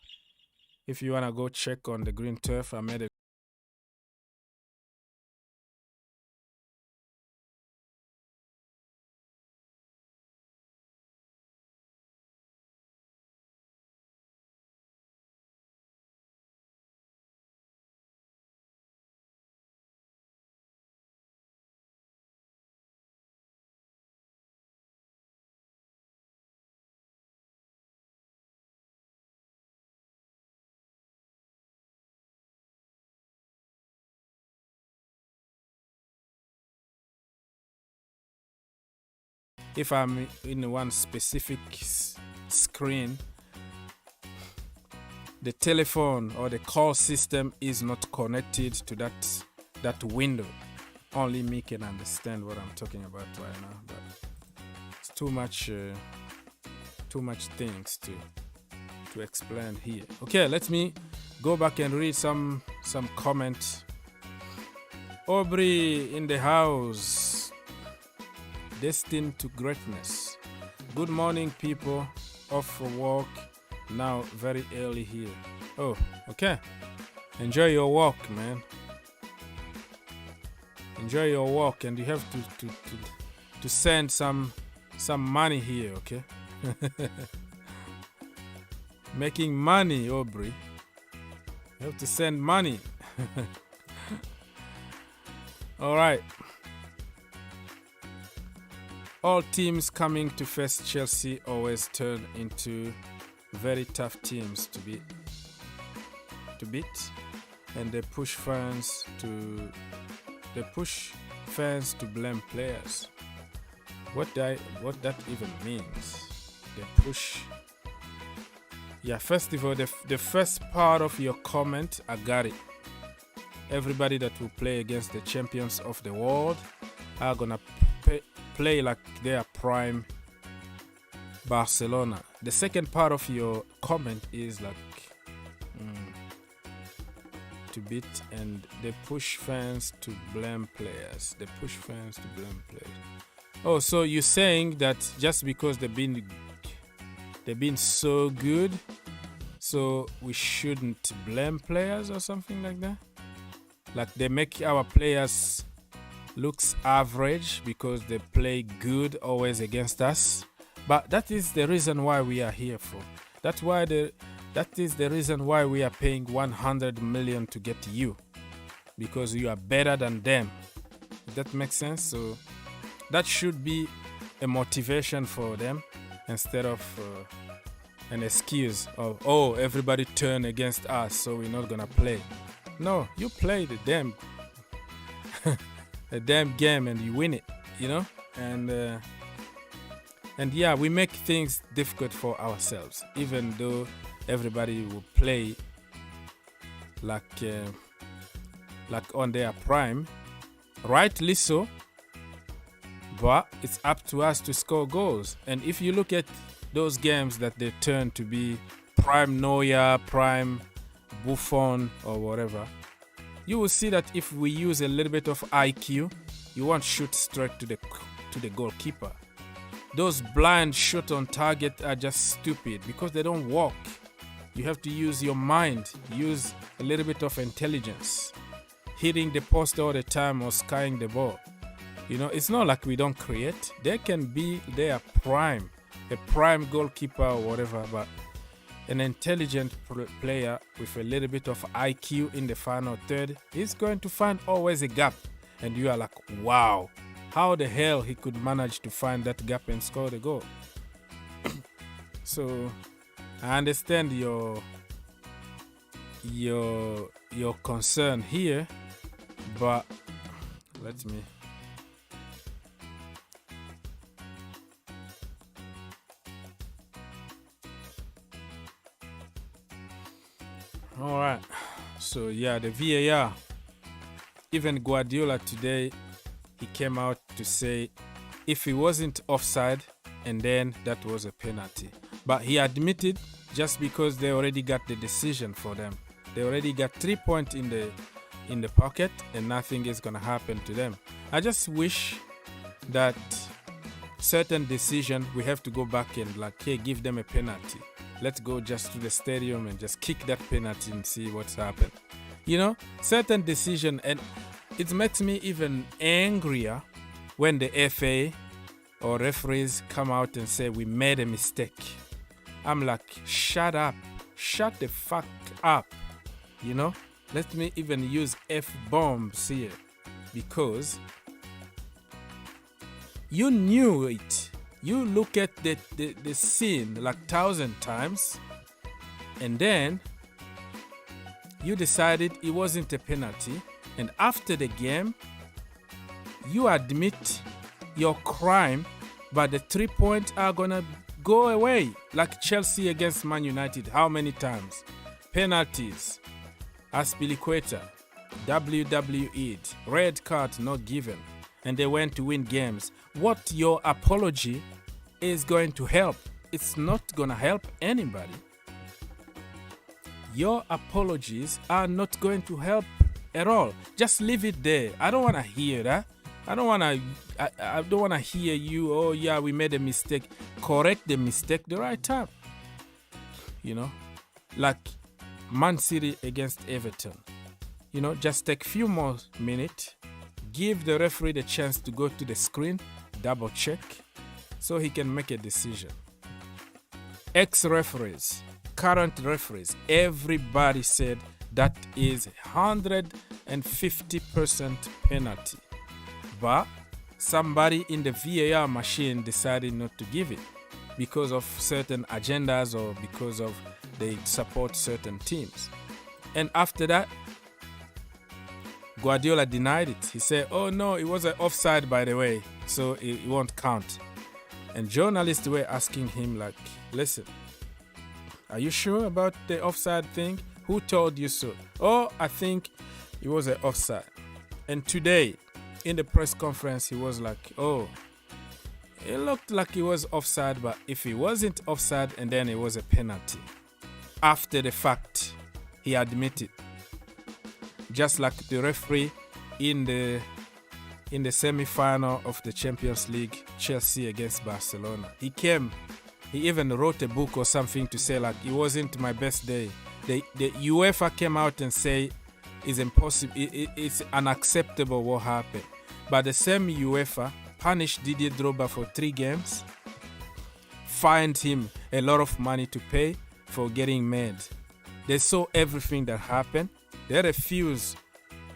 If you wanna go check on the green turf, I made a if I'm in one specific screen, the telephone or the call system is not connected to that window. Only me can understand what I'm talking about right now, but it's too much things to explain here. Okay, let me go back and read some comments. Aubrey in the house, destined to greatness. Good morning, people. Off for work now, very early here. Oh, okay. Enjoy your walk, man. Enjoy your walk, and you have to send some money here, okay? Making money, Aubrey. You have to send money. All right. All teams coming to face Chelsea always turn into very tough teams to beat, and they push fans to blame players. What that even means? They push. Yeah, first of all, the first part of your comment, I got it. Everybody that will play against the champions of the world are gonna play like they are prime Barcelona. The second part of your comment is like to beat, and they push fans to blame players. They push fans to blame players. Oh, so you're saying that just because they've been so good, so we shouldn't blame players or something like that? Like they make our players looks average because they play good always against us. But that is the reason why we are here for. That is the reason why we are paying 100 million to get you, because you are better than them. Does that make sense? So that should be a motivation for them instead of an excuse of, oh, everybody turn against us, so we're not gonna play. No, you play the damn a damn game and you win it, you know. And yeah, we make things difficult for ourselves, even though everybody will play like on their prime, rightly so. But it's up to us to score goals. And if you look at those games that they turn to be prime Neuer, prime Buffon or whatever, you will see that if we use a little bit of IQ, you won't shoot straight to the goalkeeper. Those blind shots on target are just stupid because they don't work. You have to use your mind, use a little bit of intelligence. Hitting the post all the time or skying the ball. You know, it's not like we don't create. They can be their prime, a prime goalkeeper or whatever, but an intelligent player with a little bit of IQ in the final third is going to find always a gap. And you are like, wow, how the hell he could manage to find that gap and score the goal. So I understand your concern here, but let me. All right. So yeah, the VAR. Even Guardiola today, he came out to say if he wasn't offside, and then that was a penalty. But he admitted just because they already got the decision for them. They already got 3 points in the pocket, and nothing is gonna happen to them. I just wish that certain decision we have to go back and like, hey, give them a penalty. let's go just to the stadium and just kick that penalty and see what's happened. You know, certain decision, and it makes me even angrier when the FA or referees come out and say we made a mistake. I'm like, shut up, shut the fuck up. You know, let me even use F-bombs here, because you knew it. You look at the scene like 1,000 times, and then you decided it wasn't a penalty, and after the game you admit your crime, but the 3 points are gonna go away, like Chelsea against Man United. How many times? Penalties, Aspilicueta, WWE, red card not given, and they went to win games. What your apology is going to help? It's not gonna help anybody. Your apologies are not going to help at all. Just leave it there. I don't want to hear that. I don't want to hear you, oh yeah, we made a mistake. Correct the mistake the right time. You know, like Man City against Everton. You know, just take few more minutes. Give the referee the chance to go to the screen, double check, so he can make a decision. Ex-referees, current referees, everybody said that is 150% penalty. But somebody in the VAR machine decided not to give it because of certain agendas or because of they support certain teams. And after that, Guardiola denied it. He said, oh no, it was an offside by the way, so it won't count. And journalists were asking him like, listen, are you sure about the offside thing? Who told you so? Oh, I think it was an offside. And today, in the press conference, he was like, oh, it looked like it was offside, but if it wasn't offside and then it was a penalty. After the fact, he admitted. Just like the referee in the semi-final of the Champions League, Chelsea against Barcelona. He even wrote a book or something to say like, it wasn't my best day. The UEFA came out and say it's impossible, it's unacceptable what happened. But the same UEFA punished Didier Drogba for 3 games, fined him a lot of money to pay for getting mad. They saw everything that happened. They refused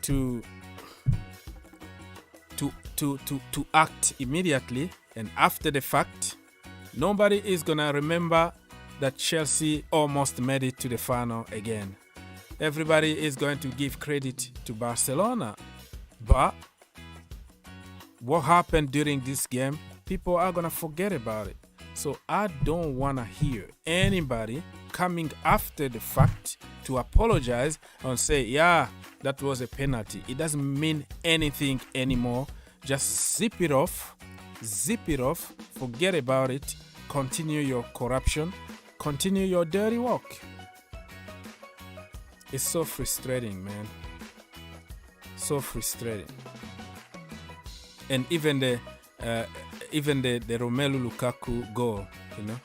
to act immediately, and after the fact, nobody is gonna remember that Chelsea almost made it to the final again. Everybody is going to give credit to Barcelona, but what happened during this game, people are gonna forget about it. So I don't wanna hear anybody coming after the fact to apologize and say, yeah, that was a penalty. It doesn't mean anything anymore. Just zip it off, forget about it, continue your corruption, continue your dirty work. It's so frustrating, man. So frustrating. And even the Romelu Lukaku goal, you know,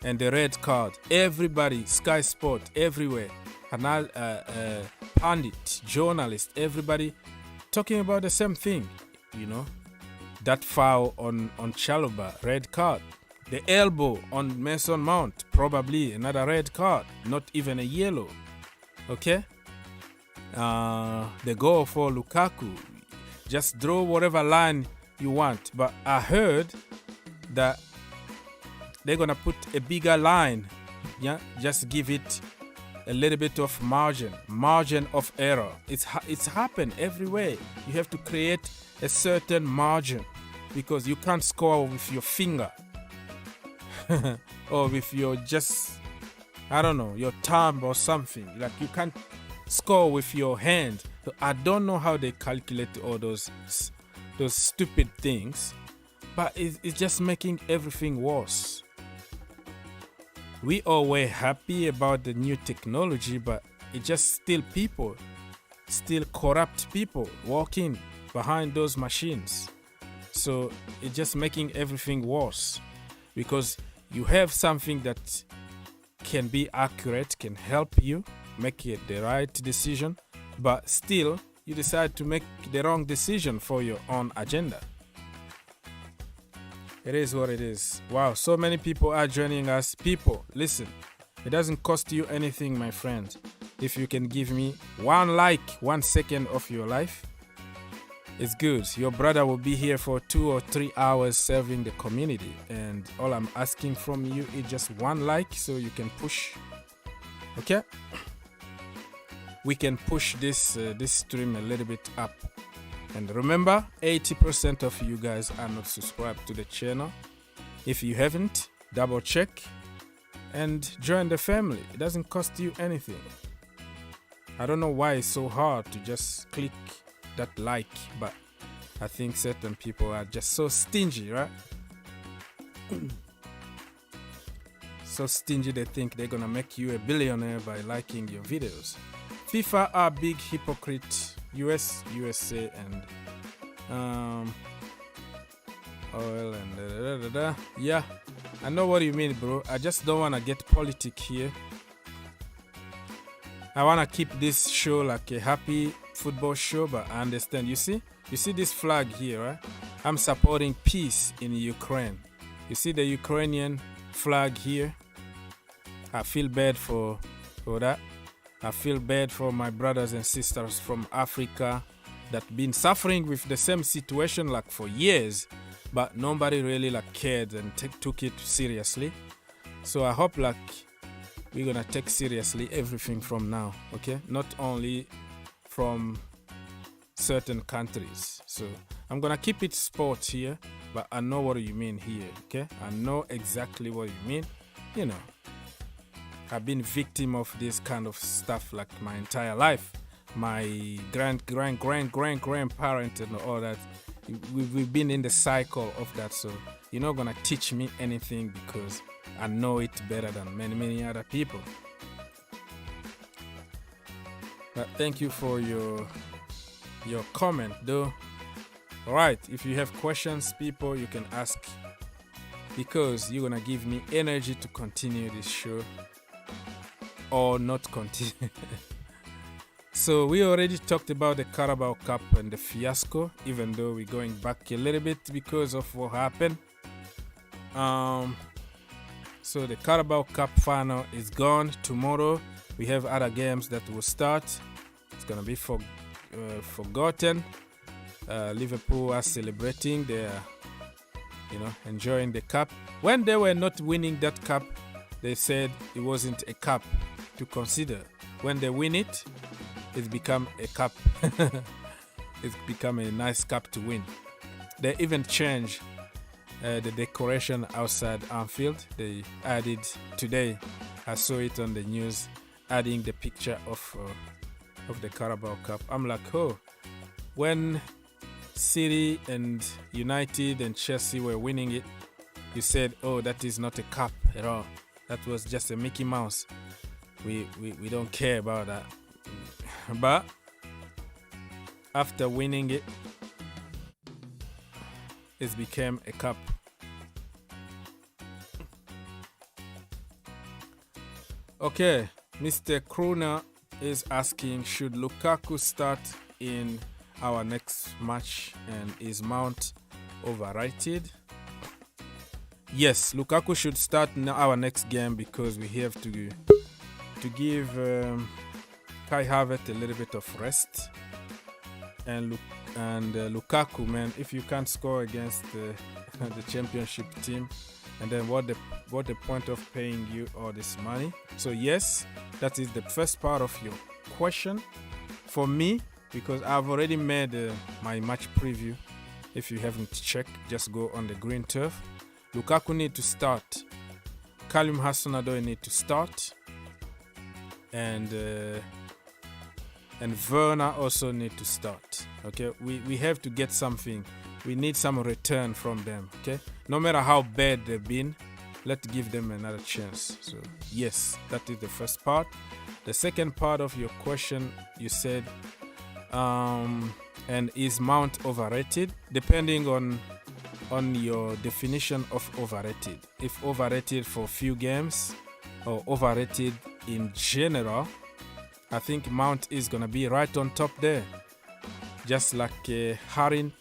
and the red card. Everybody, Sky Sport, everywhere, pundit, journalist, everybody talking about the same thing, you know. That foul on Chalobah, red card. The elbow on Mason Mount, probably another red card, not even a yellow. Okay? The goal for Lukaku, just draw whatever line you want. But I heard that they're gonna put a bigger line. Yeah, just give it a little bit of margin of error. It's happened everywhere. You have to create a certain margin because you can't score with your finger or with your your thumb or something. Like you can't score with your hand. So I don't know how they calculate all those stupid things, but it's just making everything worse. We all were happy about the new technology, but it's just still corrupt people walking behind those machines. So it's just making everything worse because you have something that can be accurate, can help you make it the right decision, but still you decide to make the wrong decision for your own agenda. It is what it is. Wow, so many people are joining us. People, listen, it doesn't cost you anything, my friend. If you can give me 1 like, 1 second of your life, it's good. Your brother will be here for 2 or 3 hours serving the community, and all I'm asking from you is just 1 like so you can push. Okay, we can push this stream a little bit up. And remember, 80% of you guys are not subscribed to the channel. If you haven't, double check and join the family. It doesn't cost you anything. I don't know why it's so hard to just click that like, but I think certain people are just so stingy, right? So stingy they think they're gonna make you a billionaire by liking your videos. FIFA are big hypocrite. USA and oil and yeah, I know what you mean, bro. I just don't want to get politic here. I want to keep this show like a happy football show, but I understand. You see this flag here, right? I'm supporting peace in Ukraine. You see the Ukrainian flag here? I feel bad for that. I feel bad for my brothers and sisters from Africa that been suffering with the same situation like for years, but nobody really like cared and took it seriously. So I hope like we're gonna take seriously everything from now, okay? Not only from certain countries. So I'm gonna keep it sports here, but I know what you mean here, okay? I know exactly what you mean, you know. I've been victim of this kind of stuff like my entire life. My grandparent and all that. We've been in the cycle of that. So you're not gonna teach me anything because I know it better than many other people. But thank you for your comment, though. All right, if you have questions, people, you can ask because you're gonna give me energy to continue this show. Or not continue. So we already talked about the Carabao Cup and the fiasco, even though we're going back a little bit because of what happened. So the Carabao Cup final is gone. Tomorrow we have other games that will start. It's gonna be forgotten. Liverpool are celebrating. They are, enjoying the cup. When they were not winning that cup, they said it wasn't a cup to consider. When they win it, it's become a cup. It's become a nice cup to win. They even changed the decoration outside Anfield. They added today, I saw it on the news, adding the picture of the Carabao Cup. I'm like, oh, when City and United and Chelsea were winning it, you said, oh, that is not a cup at all. That was just a Mickey Mouse. We don't care about that. But after winning it, it became a cup. Okay, Mr. Kruna is asking, should Lukaku start in our next match, and is Mount overrated? Yes, Lukaku should start in our next game because we have to give Kai Havertz a little bit of rest. And Lukaku, man, if you can't score against the championship team, and then what the point of paying you all this money? So yes, that is the first part of your question. For me, because I've already made my match preview. If you haven't checked, just go on the green turf. Lukaku need to start. Callum Hudson-Odoi need to start. And Werner also need to start. Okay, we have to get something. We need some return from them. Okay, no matter how bad they've been, let's give them another chance. So yes, that is the first part. The second part of your question, you said, and is Mount overrated? Depending on your definition of overrated. If overrated for few games, or overrated in general, I think Mount is going to be right on top there. Just like Harin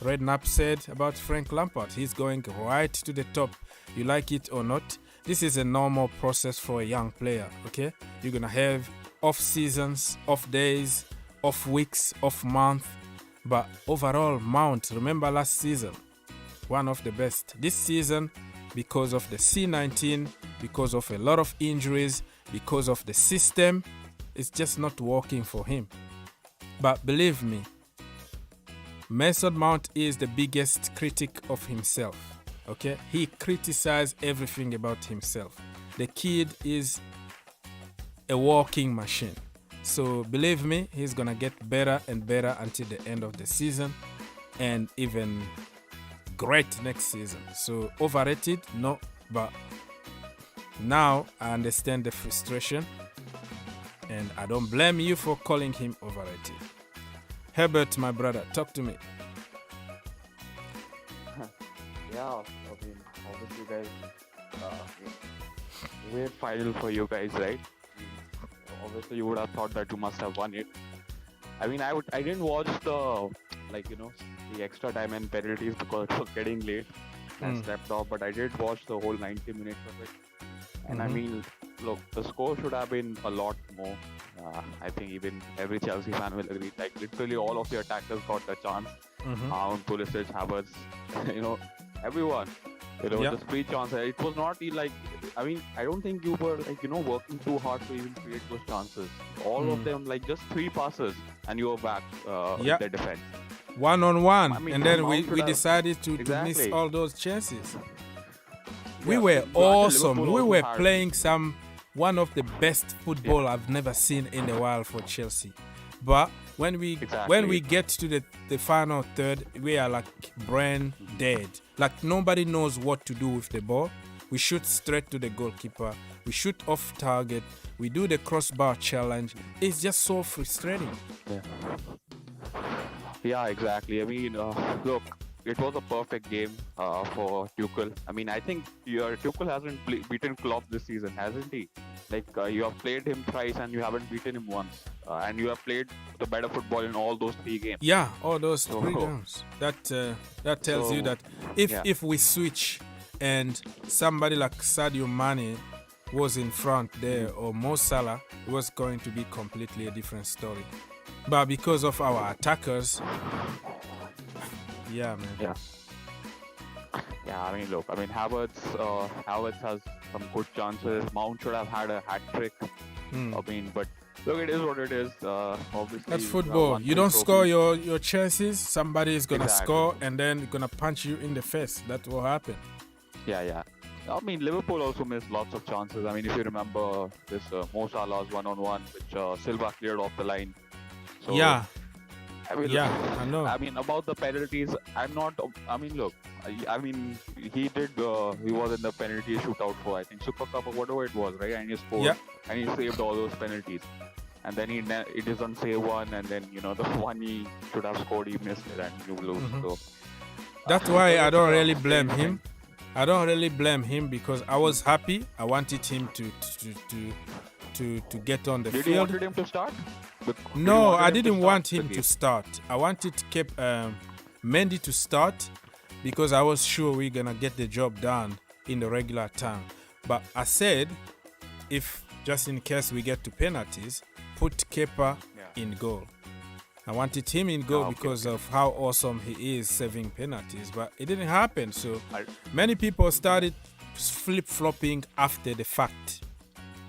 Redknapp said about Frank Lampard, he's going right to the top. You like it or not, this is a normal process for a young player, okay? You're going to have off seasons, off days, off weeks, off month. But overall, Mount, remember last season, one of the best. This season, because of the C19, because of a lot of injuries, because of the system, it's just not working for him. But believe me, Mason Mount is the biggest critic of himself. Okay, he criticizes everything about himself. The kid is a walking machine. So believe me, he's gonna get better and better until the end of the season, and even great next season. So overrated, no, but now I understand the frustration, and I don't blame you for calling him overrated. Herbert, my brother, talk to me. Yeah, I mean, obviously, guys, weird final for you guys, right? Obviously, you would have thought that you must have won it. I mean, I didn't watch the, the extra time and penalties because it was getting late. I slept off, but I did watch the whole 90 minutes of it. And I mean, look, the score should have been a lot more. I think even every Chelsea fan will agree. Like, literally all of the attackers got the chance. Mount, Pulisic, Havertz, everyone. Just free chances. It was not like, I mean, I don't think you were working too hard to even create those chances. All of them, just 3 passes, and you were back in the defense. One on one, I mean, and then we have decided to miss all those chances. We were Liverpool awesome. We also were had- playing one of the best football I've never seen in a while for Chelsea. But when we get to the final third, we are like brain dead. Like nobody knows what to do with the ball. We shoot straight to the goalkeeper. We shoot off target. We do the crossbar challenge. It's just so frustrating. Yeah, exactly. I mean, look, it was a perfect game for Tuchel. I mean, I think Tuchel hasn't beaten Klopp this season, hasn't he? Like, you have played him thrice and you haven't beaten him once. And you have played the better football in all those 3 games. Yeah, all those 3 games. That tells you that if we switch and somebody like Sadio Mane was in front there, or Mo Salah, it was going to be completely a different story. But because of our attackers, yeah, man. Yeah, I mean, look, Havertz has some good chances. Mount should have had a hat trick. I mean, but look, it is what it is. Obviously, that's football. You don't score your chances, somebody is gonna score and then gonna punch you in the face. That will happen. Yeah. I mean, Liverpool also missed lots of chances. I mean, if you remember this Mo Salah's 1-on-1, which Silva cleared off the line. So, yeah. I mean, I know. I mean, about the penalties, look, he was in the penalty shootout for, I think, Super Cup or whatever it was, right? And he scored, and he saved all those penalties. And then he doesn't save one, and then, the one he should have scored, he missed it, and you lose. So that's why I don't really blame him. I don't really blame him because I was happy. I wanted him to get on the field. Did you wanted him to start? No, I didn't want him to start. I wanted Mendy to start because I was sure we're going to get the job done in the regular time. But I said, if just in case we get to penalties, put Kepa in goal. I wanted him in goal because of how awesome he is saving penalties, but it didn't happen. So many people started flip-flopping after the fact.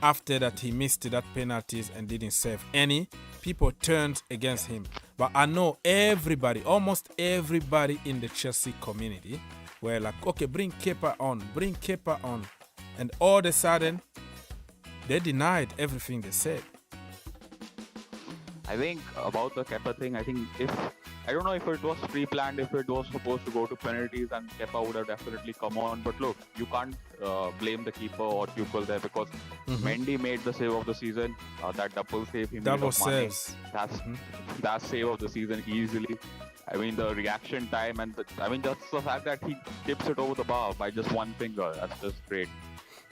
After that he missed that penalties and didn't save any, people turned against him. But I know almost everybody in the Chelsea community were like, okay, bring Kepa on. And all of a sudden, they denied everything they said. I think about the Kepa thing, I don't know if it was pre-planned, if it was supposed to go to penalties and Kepa would have definitely come on. But look, you can't blame the keeper or Tuchel there because Mendy made the save of the season. That double save, he made of saves. That save of the season easily. I mean, the reaction time and just the fact that he tips it over the bar by just one finger, that's just great.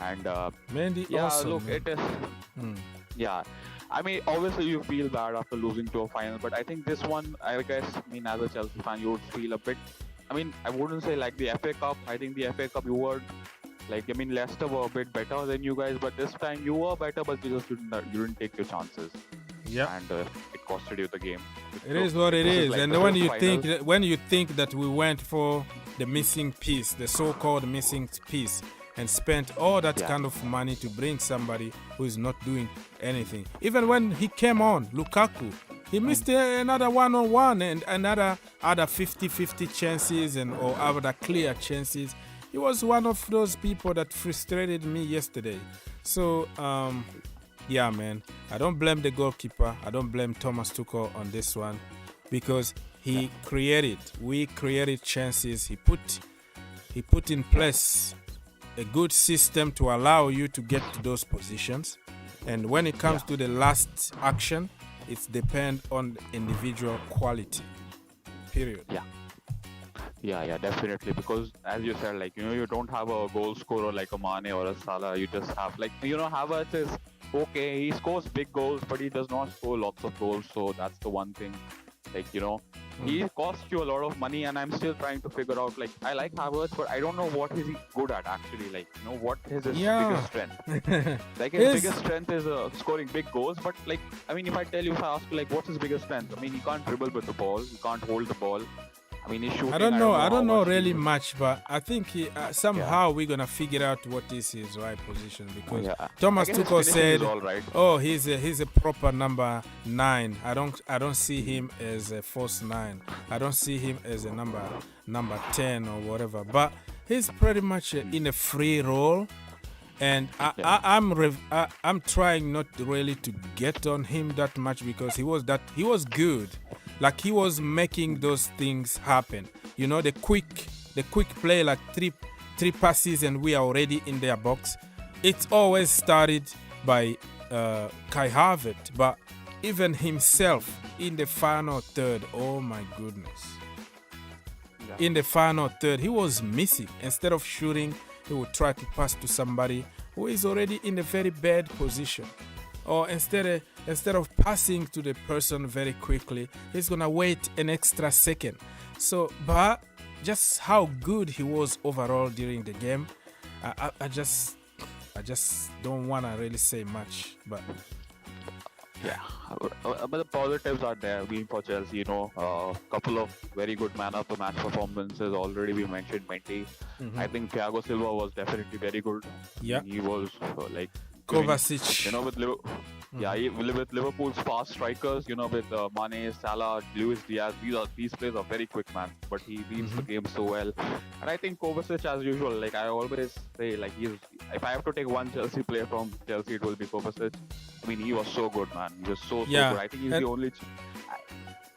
And Mendy yeah, also. look, man. it is. Hmm. Yeah, I mean, obviously you feel bad after losing to a final, but I think this one, I guess, I mean, as a Chelsea fan, you would feel a bit. I mean, I wouldn't say like the FA Cup. I think the FA Cup you were like, I mean, Leicester were a bit better than you guys, but this time you were better, but you didn't take your chances, Yeah. and it costed you the game. It is what it this is, like and the when first you final. think that we went for the missing piece, the so-called missing piece, and spent all that Yeah. kind of money to bring somebody who is not doing anything. Even when he came on, Lukaku, he missed another one-on-one and other 50-50 chances or other clear chances. He was one of those people that frustrated me yesterday. So, yeah, man, I don't blame the goalkeeper. I don't blame Thomas Tuchel on this one because we created chances. He put in place a good system to allow you to get to those positions. And when it comes to the last action, it's depend on individual quality. Period. Yeah, definitely. Because as you said, like, you don't have a goal scorer like a Mane or a Salah. You just have, like, Havertz is okay. He scores big goals, but he does not score lots of goals. So that's the one thing. Like, he costs you a lot of money, and I'm still trying to figure out, like, I like Havertz, but I don't know what is he good at actually. Like, what is his biggest strength? Like, his biggest strength is scoring big goals, but, like, I mean, if I ask you, like, what's his biggest strength? I mean, he can't dribble with the ball. He can't hold the ball. I mean, he's shooting. I don't know how much really he- much, but I think somehow we're gonna figure out what is his right position because Thomas I guess his Tuchel finishing said, is all right. "Oh, he's a proper number 9. I don't see him as a false 9. I don't see him as a number 10 or whatever. But he's pretty much in a free role." And I'm trying not really to get on him that much because he was good, like he was making those things happen. The quick play, like three passes and we are already in their box. It's always started by Kai Havertz, but even himself in the final third, oh my goodness. In the final third, he was missing. Instead of shooting, he would try to pass to somebody who is already in a very bad position. Or instead of passing to the person very quickly, he's gonna wait an extra second. So, but just how good he was overall during the game, I just don't wanna really say much. But Yeah, but the positives are there. Being for Chelsea, a couple of very good man of the match performances. Already we mentioned Mendy. I think Thiago Silva was definitely very good. Yeah. He was like Kovacic. with Liverpool's fast strikers, with Mane, Salah, Luis Diaz, these players are very quick, man. But he reads the game so well. And I think Kovacic, as usual, like I always say, like if I have to take one Chelsea player from Chelsea, it will be Kovacic. I mean, he was so good, man. He was so Yeah. good. I think he's the only.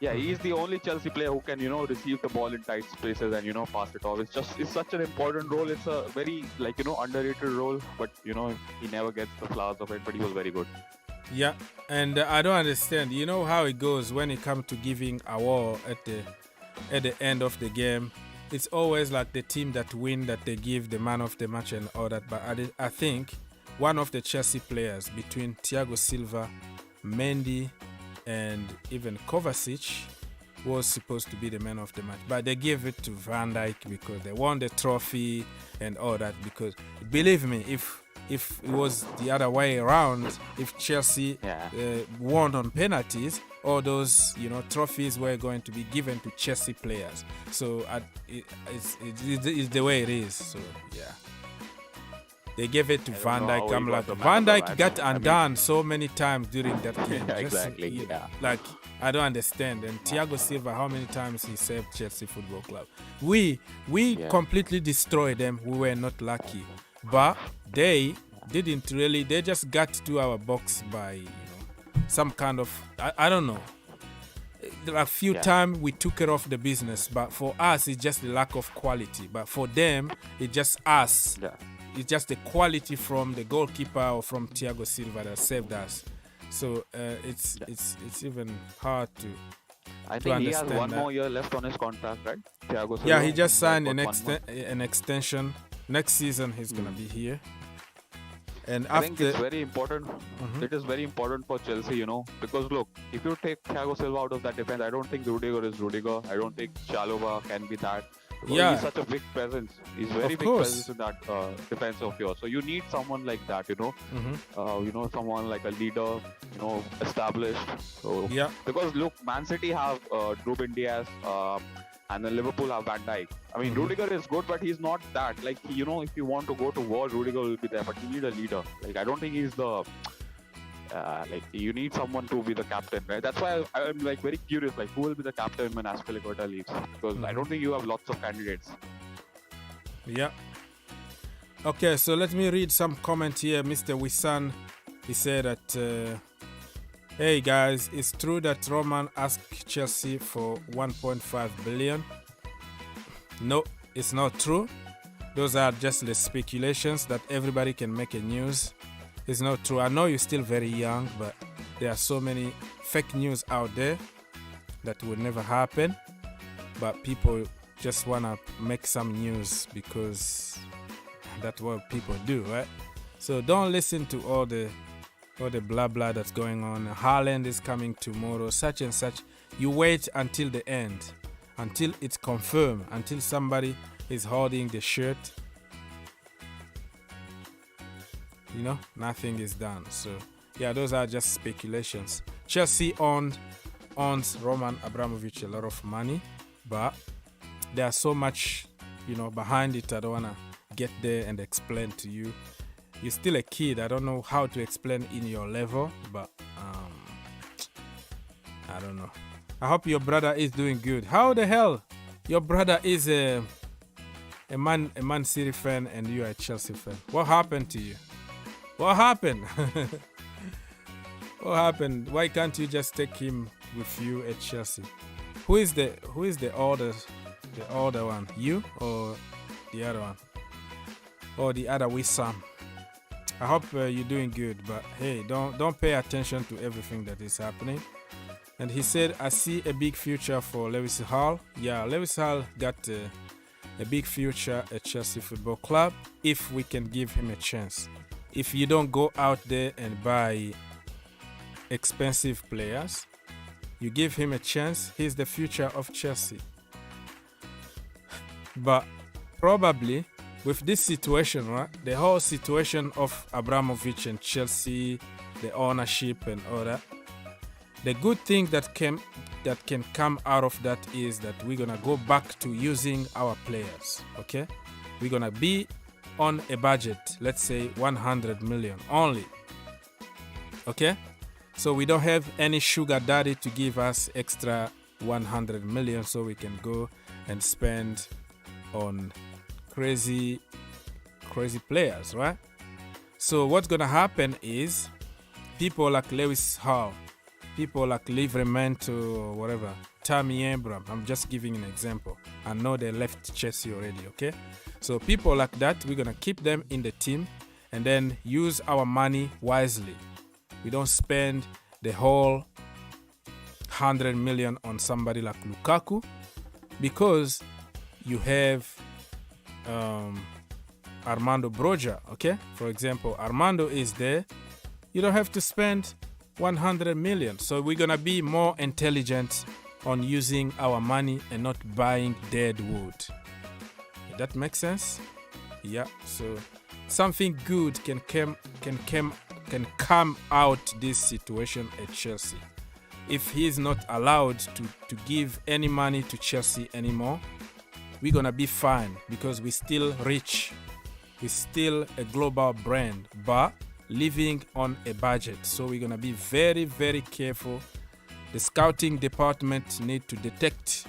He's the only Chelsea player who can, receive the ball in tight spaces and, pass it off. It's such an important role. It's a very, underrated role, but, he never gets the flowers of it, but he was very good. Yeah, and I don't understand. You know how it goes when it comes to giving award at the end of the game. It's always like the team that win that they give the man of the match and all that. But I think one of the Chelsea players between Thiago Silva, Mendy, and even Kovacic was supposed to be the man of the match, but they gave it to Van Dijk because they won the trophy and all that. Because believe me, if it was the other way around, if Chelsea won on penalties, all those trophies were going to be given to Chelsea players. So it's the way it is. So yeah. They gave it to Van Dijk. I'm like, Van Dijk got undone so many times during that game. Exactly. Like, I don't understand. And Thiago Silva, how many times he saved Chelsea Football Club? We completely destroyed them. We were not lucky. But they didn't really. They just got to our box by some kind of, I don't know. A few times we took care of the business. But for us, it's just the lack of quality. But for them, it's just us. Yeah. It's just the quality from the goalkeeper or from Thiago Silva that saved us. So it's even hard to. I think he has understand one that. more year left on his contract, right? Thiago Silva. Yeah, he just signed Got an extension. Next season he's gonna be here. And I think it's after, very important. Mhm. It is very important for Chelsea, because look, if you take Thiago Silva out of that defense, I don't think Rudiger is Rudiger. I don't think Chalobah can be that. Because Yeah. he's such a big presence. He's very Of big course. presence in that defense of yours. So you need someone like that, Mhm. someone like a leader, established. So Yeah. because look, Man City have Ruben Diaz, and then Liverpool have Van Dijk. I mean, Mhm. Rudiger is good, but he's not that. Like, if you want to go to war, Rudiger will be there, but you need a leader. Like, I don't think he's the. You need someone to be the captain, right? That's why I'm like very curious, like, who will be the captain when Aspilicueta leaves? Because I don't think you have lots of candidates. Yeah. Okay, so let me read some comment here. Mr. Wisan, he said that, hey guys, it's true that Roman asked Chelsea for 1.5 billion. No, it's not true. Those are just the speculations that everybody can make a news. It's not true. I know you're still very young, but there are so many fake news out there that would never happen. But people just want to make some news because that's what people do, right? So don't listen to all the blah blah that's going on. Haaland is coming tomorrow, such and such. You wait until the end, until it's confirmed, until somebody is holding the shirt. Nothing is done. So yeah, those are just speculations. Chelsea owns Roman Abramovich a lot of money, but there's so much behind it. I don't want to get there and explain to you. You're still a kid. I don't know how to explain in your level, but I don't know. I hope your brother is doing good. How the hell your brother is a Man City fan and you are a Chelsea fan? What happened to you? What happened? What happened? Why can't you just take him with you at Chelsea? Who is the older one? You or the other one? Or the other Wissam? I hope you're doing good, but hey, don't pay attention to everything that is happening. And he said, I see a big future for Lewis Hall. Yeah, Lewis Hall got a big future at Chelsea Football Club if we can give him a chance. If you don't go out there and buy expensive players, you give him a chance, he's the future of Chelsea. But probably with this situation, right, the whole situation of Abramovich and Chelsea, the ownership and all that, the good thing that can come out of that is that we're gonna go back to using our players. Okay, we're gonna be on a budget, let's say 100 million only. Okay, so we don't have any sugar daddy to give us extra 100 million so we can go and spend on crazy players, right? So what's gonna happen is people like Lewis Hall, people like Livramento or whatever, Tammy Abraham, I'm just giving an example. I know they left Chelsea already, okay? So people like that, we're gonna keep them in the team and then use our money wisely. We don't spend the whole 100 million on somebody like Lukaku because you have Armando Broja, okay? For example, Armando is there. You don't have to spend 100 million. So we're gonna be more intelligent on using our money and not buying dead wood. That makes sense? Yeah. So something good can come out this situation at Chelsea. If he's not allowed to give any money to Chelsea anymore, we're gonna be fine because we're still rich. We're still a global brand, but living on a budget. So we're gonna be very, very careful. The scouting department need to detect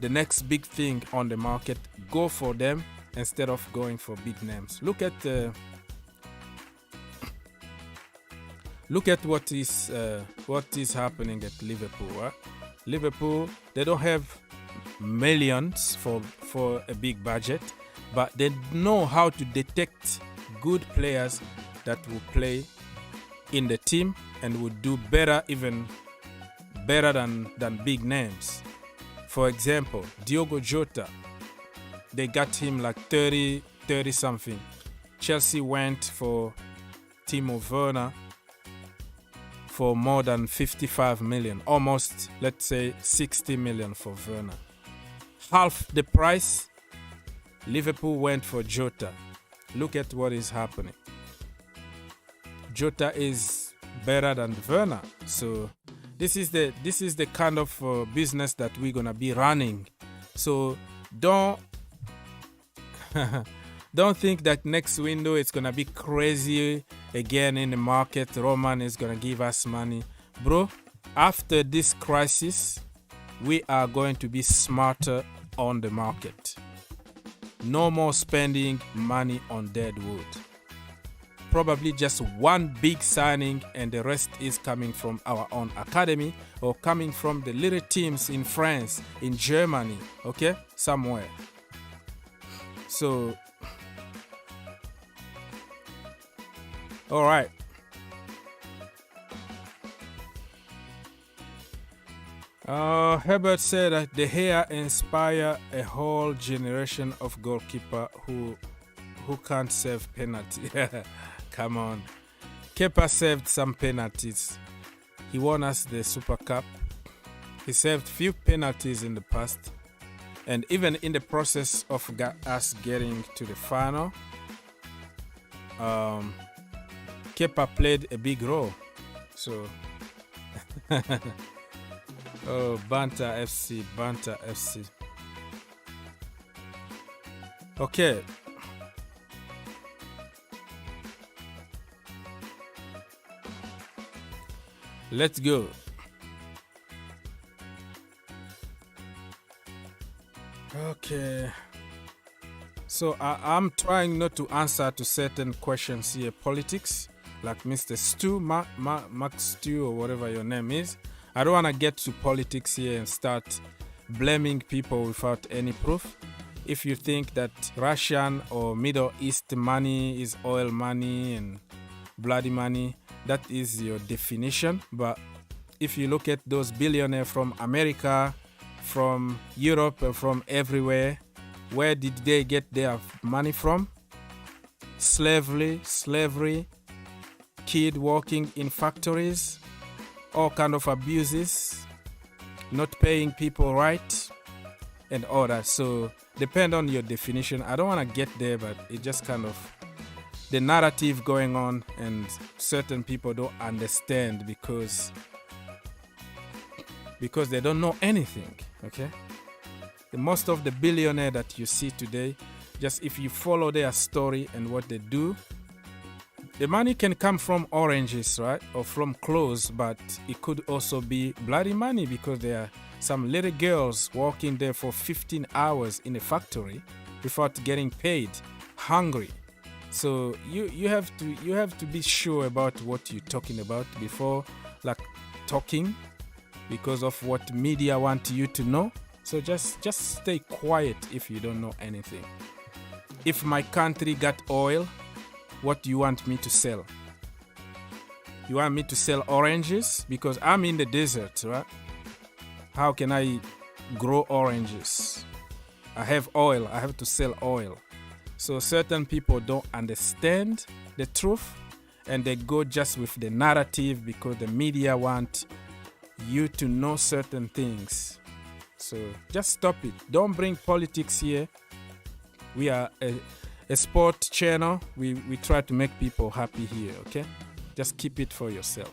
the next big thing on the market, go for them instead of going for big names. Look at what is happening at Liverpool. Right? Liverpool, they don't have millions for a big budget, but they know how to detect good players that will play in the team and would do better, even better than big names. For example, Diogo Jota, they got him like 30 something. Chelsea went for Timo Werner for more than 55 million, almost, let's say, 60 million for Werner. Half the price, Liverpool went for Jota. Look at what is happening. Jota is better than Werner. So this is the kind of business that we're gonna be running. So don't think that next window it's gonna be crazy again in the market. Roman is gonna give us money, bro. After this crisis, we are going to be smarter on the market. No more spending money on dead wood. Probably just one big signing and the rest is coming from our own academy or coming from the little teams in France, in Germany, okay? Somewhere. So, all right. Herbert said that De Gea inspire a whole generation of goalkeeper who can't save penalty. Come on. Kepa saved some penalties. He won us the Super Cup. He saved few penalties in the past. And even in the process of us getting to the final, Kepa played a big role. So, oh, Banter FC, Banter FC. Okay. Let's go. Okay. So I'm trying not to answer to certain questions here. Politics, like Mr. Stu, Max Stu, or whatever your name is. I don't want to get to politics here and start blaming people without any proof. If you think that Russian or Middle East money is oil money and bloody money, that is your definition. But if you look at those billionaires from America, from Europe, and from everywhere, where did they get their money from? Slavery, kid working in factories, all kind of abuses, not paying people right, and all that. So depend on your definition. I don't want to get there, but it just kind of the narrative going on, and certain people don't understand because they don't know anything. Okay, most of the billionaire that you see today, just if you follow their story and what they do, the money can come from oranges, right, or from clothes, but it could also be bloody money because there are some little girls working there for 15 hours in a factory without getting paid, hungry. So you have to be sure about what you're talking about before like talking, because of what media want you to know. So just stay quiet if you don't know anything. If my country got oil, what do you want me to sell? You want me to sell oranges? Because I'm in the desert, right? How can I grow oranges? I have oil, I have to sell oil. So certain people don't understand the truth and they go just with the narrative because the media want you to know certain things. So just stop it. Don't bring politics here. We are a sport channel. We try to make people happy here, okay? Just keep it for yourself.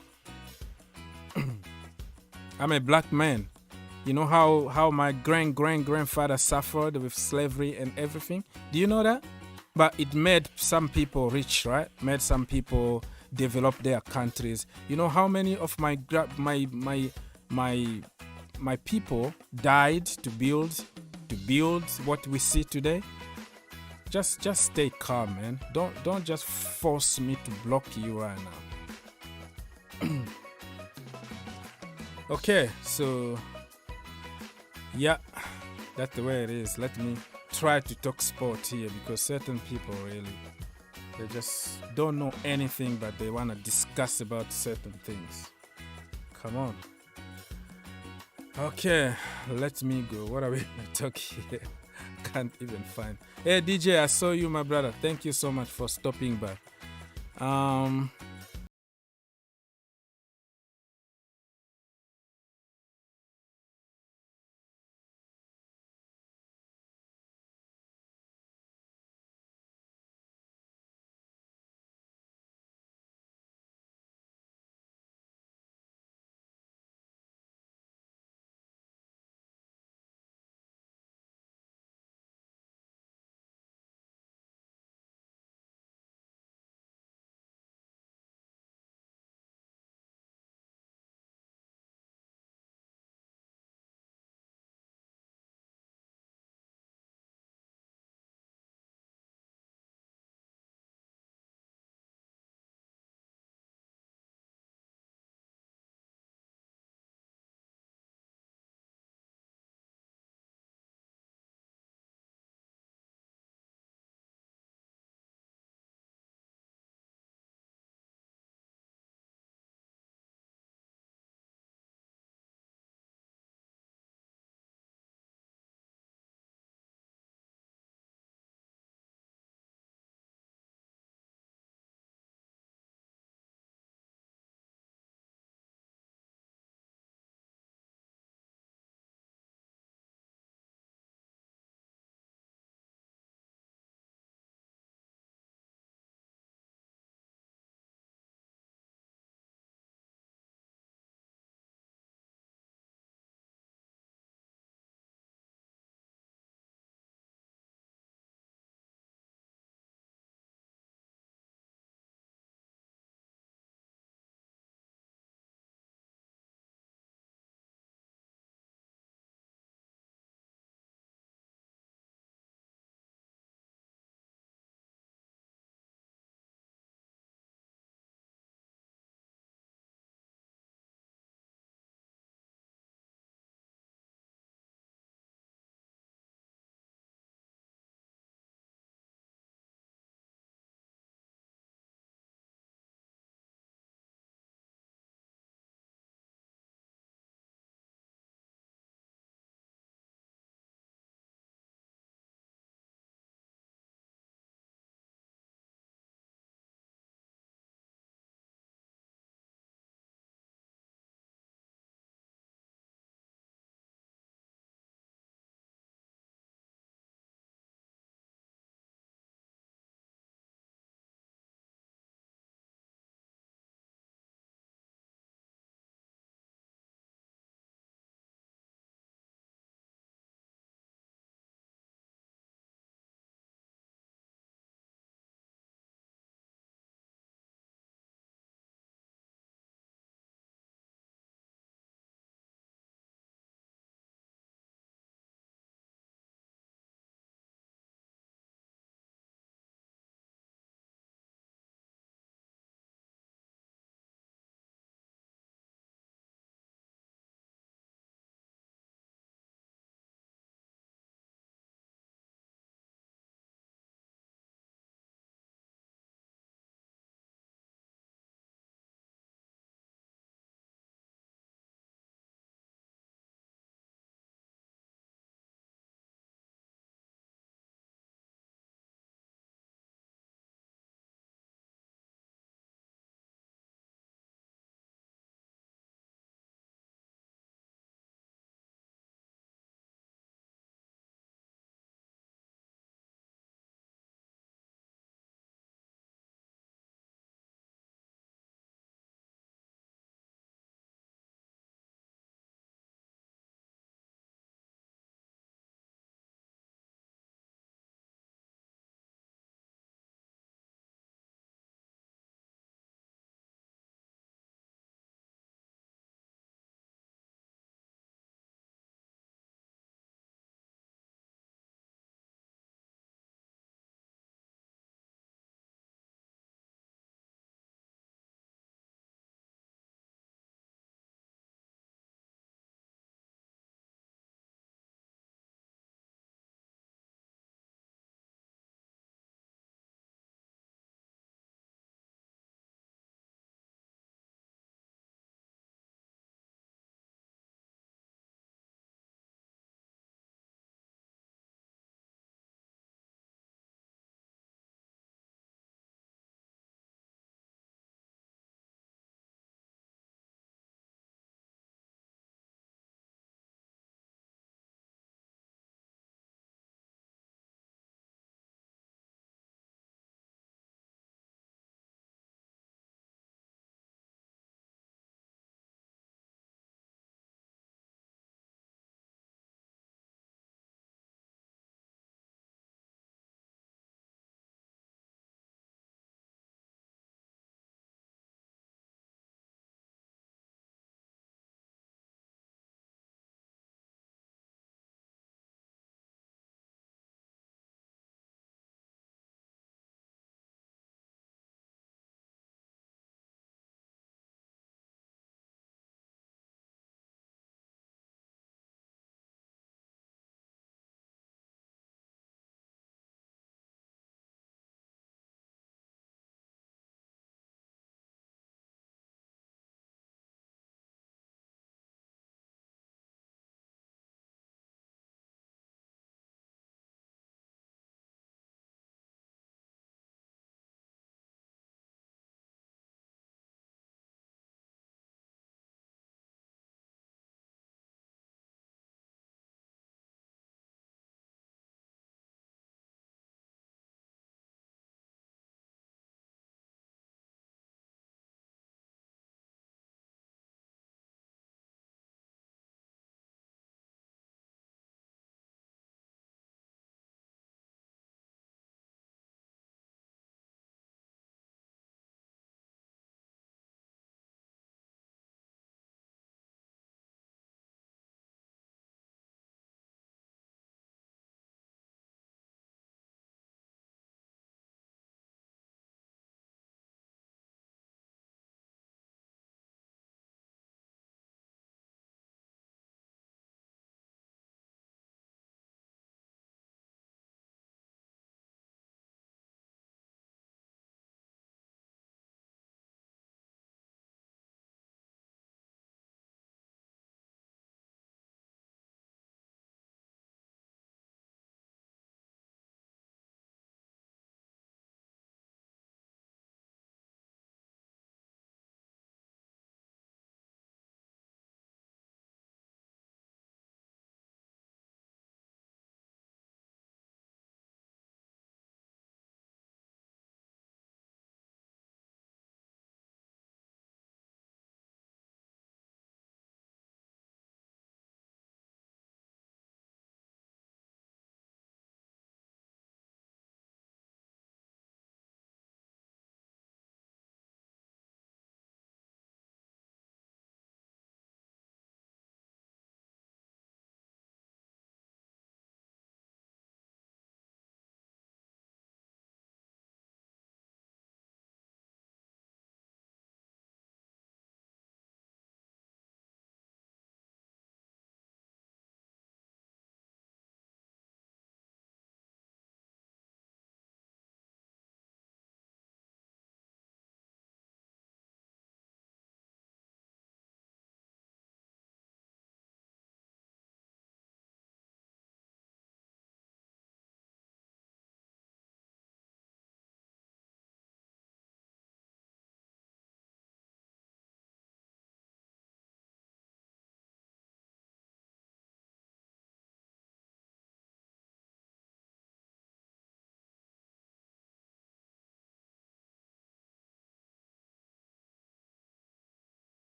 I'm a black man. You know how my grandfather suffered with slavery and everything? Do you know that? But it made some people rich, right? Made some people develop their countries. You know how many of my people died to build what we see today? Just stay calm, man. Don't just force me to block you right now. Okay, so yeah, that's the way it is. Let me try to talk sport here because certain people really, they just don't know anything, but they want to discuss about certain things. Come on. Okay, let me go. What are we going to talk here? Can't even find. Hey DJ, I saw you, my brother. Thank you so much for stopping by. Um,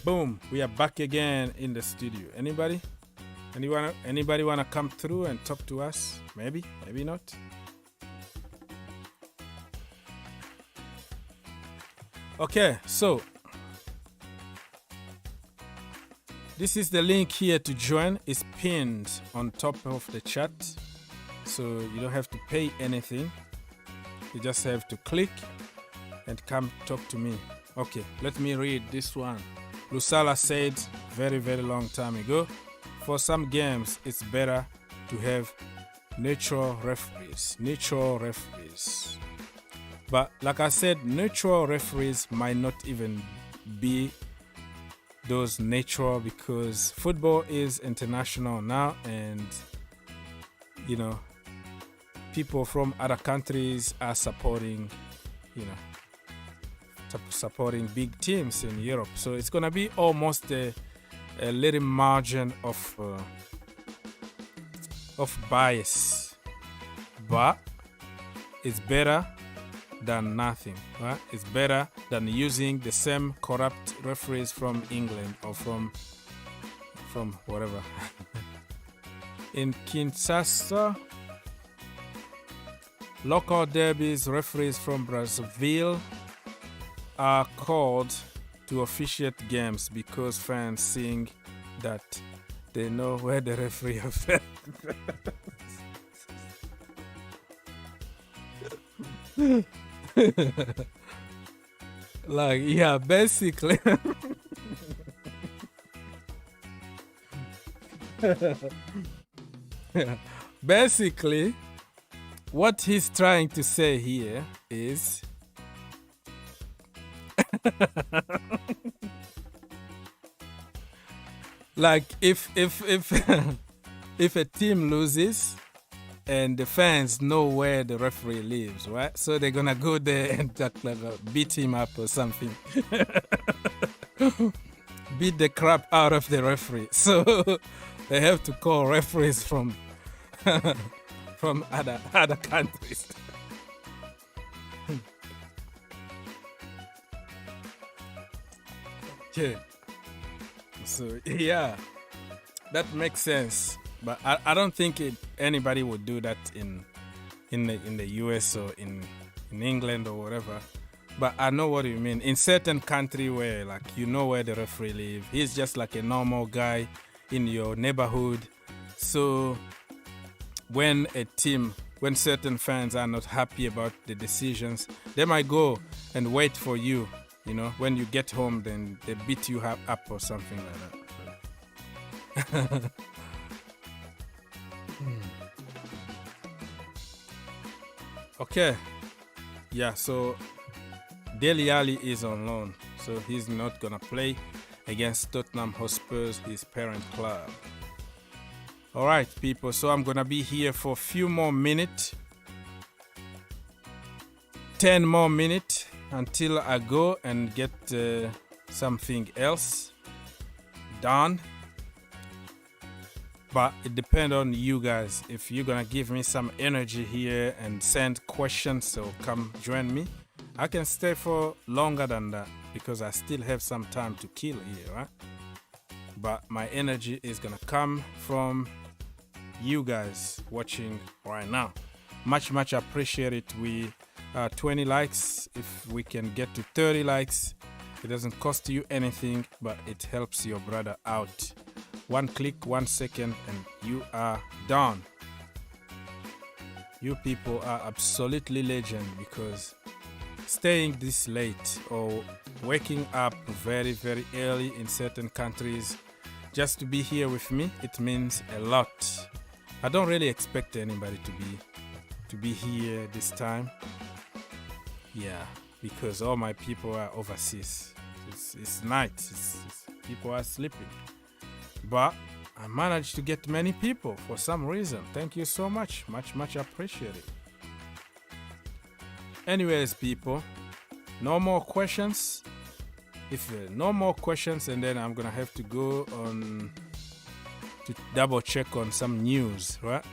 Boom, we are back again in the studio. Anybody wanna come through and talk to us? Maybe not. Okay, so this is the link here to join. It's pinned on top of the chat, so you don't have to pay anything. You just have to click and come talk to me. Okay, let me read this one. Lusala said very, very long time ago, for some games it's better to have neutral referees. But like I said, neutral referees might not even be those natural, because football is international now, and you know, people from other countries are supporting, supporting big teams in Europe. So it's gonna be almost a little margin of bias, but it's better than nothing, right? It's better than using the same corrupt referees from England or from whatever. In Kinshasa, local derbies, referees from Brazzaville are called to officiate games because fans think that they know where the referee offends. Like, yeah, basically. Basically, what he's trying to say here is like if if a team loses and the fans know where the referee lives, right? So they're gonna go there and beat him up or something. Beat the crap out of the referee. So they have to call referees from from other countries. Okay. So yeah, that makes sense. But I don't think anybody would do that in the US or in England or whatever. But I know what you mean. In certain country where like you know where the referee lives, he's just like a normal guy in your neighborhood. So when certain fans are not happy about the decisions, they might go and wait for you. You know, when you get home, then they beat you up or something like that. Okay, yeah, so Dele Alli is on loan, so he's not gonna play against Tottenham Hotspurs, his parent club. All right, people, so I'm gonna be here for a few more minutes, 10 more minutes until I go and get something else done. But it depends on you guys. If you're gonna give me some energy here and send questions, so come join me. I can stay for longer than that because I still have some time to kill here, right? But my energy is gonna come from you guys watching right now. Much appreciate it. We 20 likes. If we can get to 30 likes, it doesn't cost you anything, but it helps your brother out. One click, 1 second, and you are done. You people are absolutely legend, because staying this late or waking up very, very early in certain countries just to be here with me, it means a lot. I don't really expect anybody to be here this time. Yeah, because all my people are overseas. It's night. People are sleeping. But I managed to get many people for some reason. Thank you so much. Much appreciated. Anyways, people, no more questions. If no more questions, and then I'm gonna have to go on to double check on some news, right?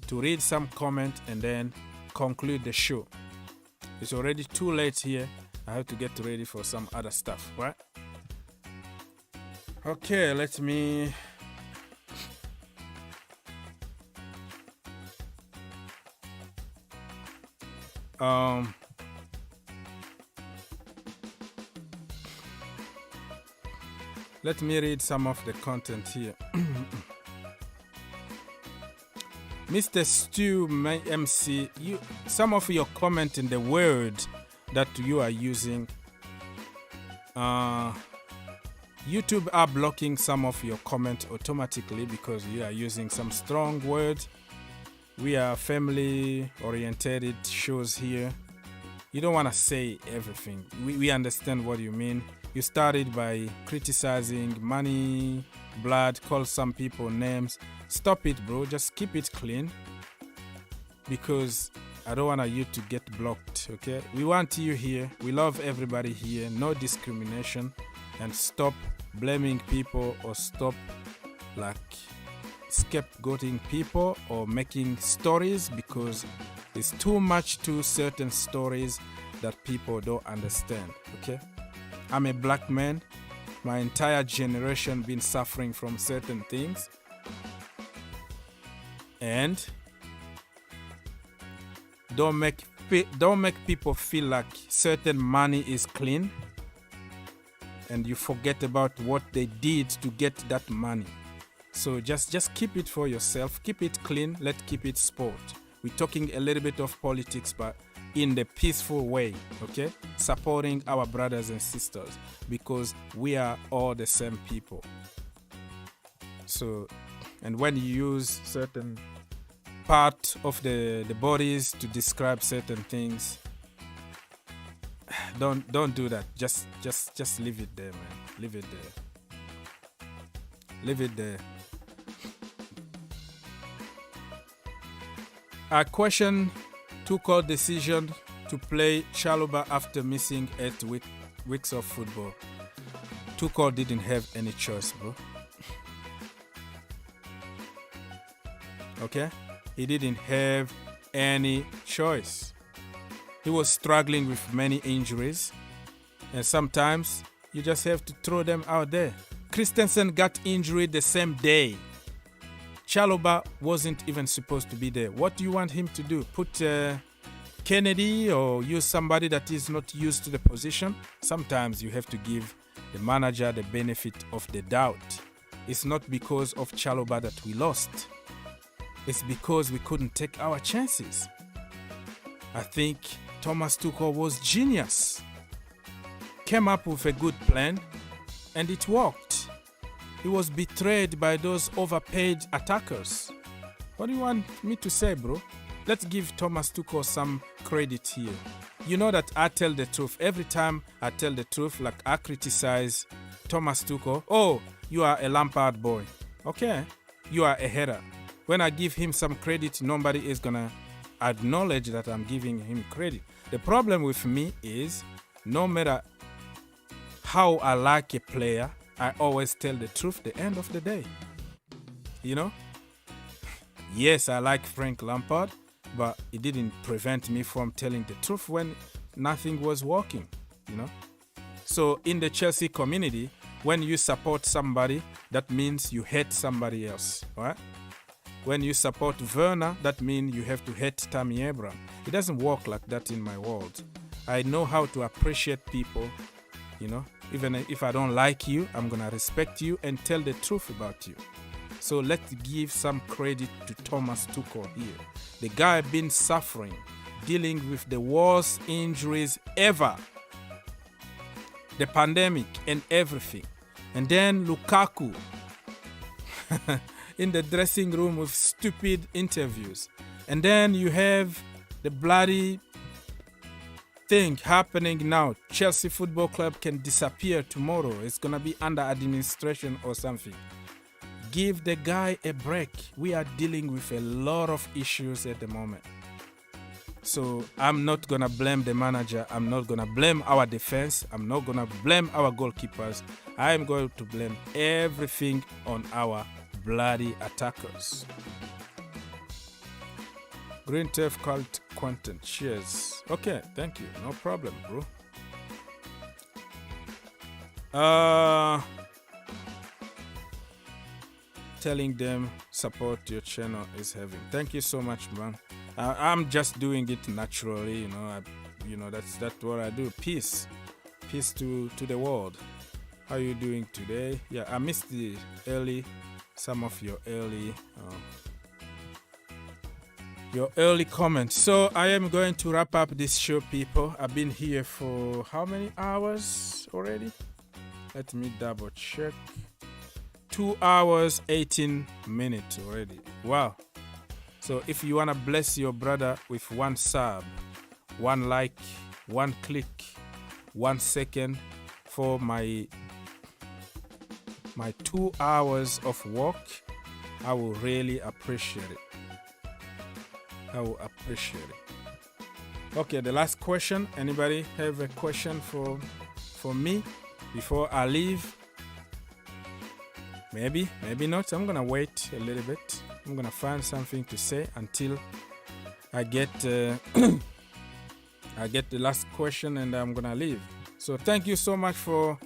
to read some comment and then conclude the show. It's already too late here. I have to get ready for some other stuff, right? Okay, let me... Let me read some of the content here. Mr. Stu MC, some of your comment in the word that you are using, YouTube are blocking some of your comment automatically because you are using some strong words. We are family-oriented shows here. You don't want to say everything. We understand what you mean. You started by criticizing money, blood, call some people names. Stop it, bro. Just keep it clean. Because I don't want you to get blocked, okay? We want you here. We love everybody here. No discrimination. And stop blaming people or stop scapegoating people or making stories, because there's too much to certain stories that people don't understand, okay? I'm a black man. My entire generation been suffering from certain things. And don't make people feel like certain money is clean and you forget about what they did to get that money. So just keep it for yourself. Keep it clean. Let's keep it sport. We're talking a little bit of politics, but in the peaceful way, okay? Supporting our brothers and sisters, because we are all the same people. So, and when you use certain part of the bodies to describe certain things, don't do that. Just leave it there, man. Leave it there. Leave it there. I question Tuchel decision to play Chalobah after missing 8 weeks of football. Tuchel didn't have any choice, bro. Okay? He didn't have any choice. He was struggling with many injuries, and sometimes you just have to throw them out there. Christensen got injured the same day. Chalobah wasn't even supposed to be there. What do you want him to do? Put Kennedy or use somebody that is not used to the position? Sometimes you have to give the manager the benefit of the doubt. It's not because of Chalobah that we lost. It's because we couldn't take our chances. I think Thomas Tuchel was genius. Came up with a good plan and it worked. He was betrayed by those overpaid attackers. What do you want me to say, bro? Let's give Thomas Tuchel some credit here. You know that I tell the truth. Every time I tell the truth, like I criticize Thomas Tuchel, oh, you are a Lampard boy. Okay, you are a hater. When I give him some credit, nobody is gonna acknowledge that I'm giving him credit. The problem with me is, no matter how I like a player, I always tell the truth at the end of the day. You know? Yes, I like Frank Lampard, but it didn't prevent me from telling the truth when nothing was working, you know? So in the Chelsea community, when you support somebody, that means you hate somebody else, right? When you support Werner, that means you have to hate Tammy Abraham. It doesn't work like that in my world. I know how to appreciate people, you know? Even if I don't like you, I'm gonna respect you and tell the truth about you. So let's give some credit to Thomas Tuchel here. The guy been suffering, dealing with the worst injuries ever. The pandemic and everything. And then Lukaku in the dressing room with stupid interviews. And then you have the bloody thing happening now. Chelsea Football Club can disappear tomorrow. It's gonna be under administration or something. Give the guy a break. We are dealing with a lot of issues at the moment. So I'm not gonna blame the manager. I'm not gonna blame our defense. I'm not gonna blame our goalkeepers. I'm going to blame everything on our bloody attackers. Green Turf cult content. Cheers. Okay, thank you. No problem, bro. Telling them support your channel is heaven. Thank you so much, man. I'm just doing it naturally, you know. That's what I do. Peace to the world. How you doing today? Yeah, I missed some of your early comments. So I am going to wrap up this show, people. I've been here for how many hours already? Let me double check. 2 hours 18 minutes already. Wow. So if you want to bless your brother with 1 sub, 1 like, 1 click, 1 second for my 2 hours of work, I will really appreciate it. I will appreciate it. Okay, the last question. Anybody have a question for me before I leave? Maybe not. I'm gonna wait a little bit. I'm gonna find something to say until I get the last question, and I'm gonna leave. So thank you so much for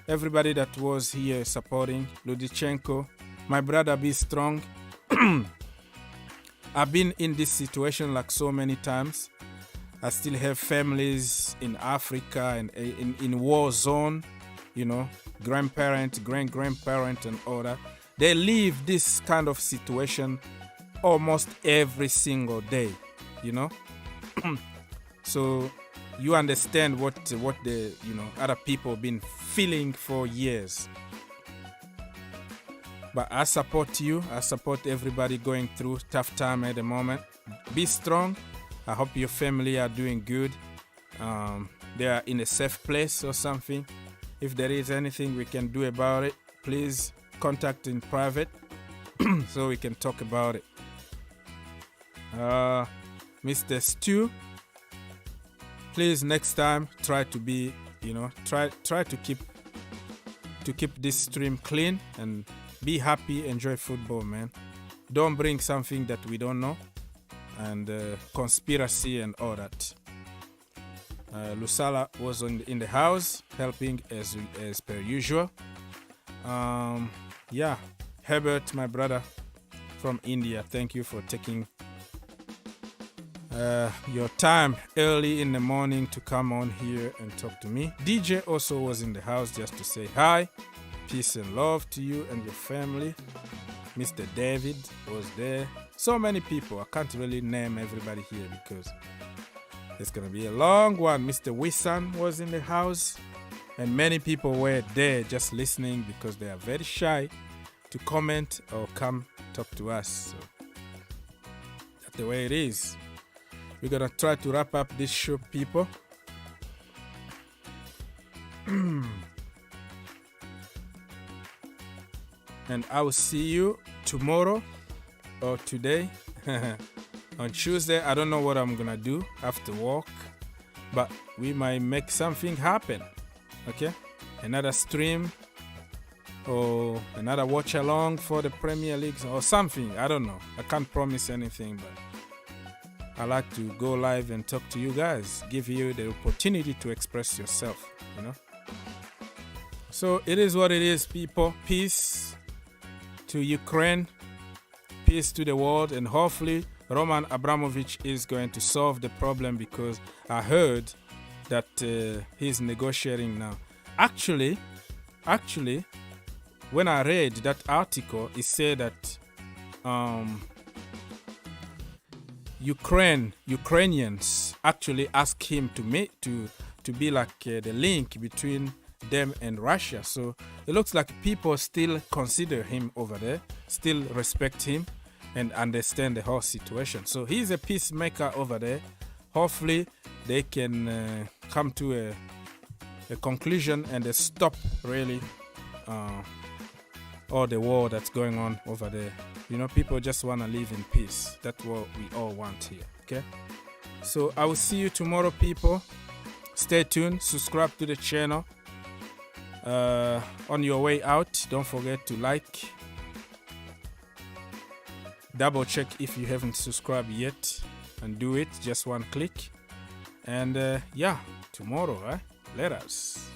everybody that was here supporting Ludichenko. My brother, be strong. I've been in this situation like so many times. I still have families in Africa and in war zone, you know, grandparents, great-grandparents and all that. They live this kind of situation almost every single day, you know. So you understand what the other people been feeling for years. But I support you. I support everybody going through tough time at the moment. Be strong. I hope your family are doing good. They are in a safe place or something. If there is anything we can do about it, please contact in private so we can talk about it. Mr. Stu, please next time try to be, try to keep this stream clean and be happy, enjoy football, man. Don't bring something that we don't know and conspiracy and all that. Lusala was in the house helping as per usual. Yeah, Herbert, my brother from India, thank you for taking your time early in the morning to come on here and talk to me. DJ also was in the house just to say hi. Peace and love to you and your family. Mr. David was there. So many people. I can't really name everybody here because it's going to be a long one. Mr. Wisan was in the house. And many people were there just listening because they are very shy to comment or come talk to us. So that's the way it is. We're going to try to wrap up this show, people. And I will see you tomorrow or today. On Tuesday, I don't know what I'm going to do after work. But we might make something happen. Okay? Another stream. Or another watch along for the Premier League. Or something. I don't know. I can't promise anything. But I like to go live and talk to you guys. Give you the opportunity to express yourself. You know? So it is what it is, people. Peace to Ukraine, peace to the world, and hopefully Roman Abramovich is going to solve the problem because I heard that he's negotiating now. Actually, when I read that article, it said that Ukrainians actually asked him to be like the link between them and Russia. So it looks like people still consider him over there, still respect him and understand the whole situation. So he's a peacemaker over there. Hopefully they can come to a conclusion and a stop really all the war that's going on over there. You know, people just want to live in peace. That's what we all want here. Okay, so I will see you tomorrow, people. Stay tuned, subscribe to the channel. On your way out, don't forget to like, double check if you haven't subscribed yet, and do it. Just one click. And yeah, tomorrow, let us.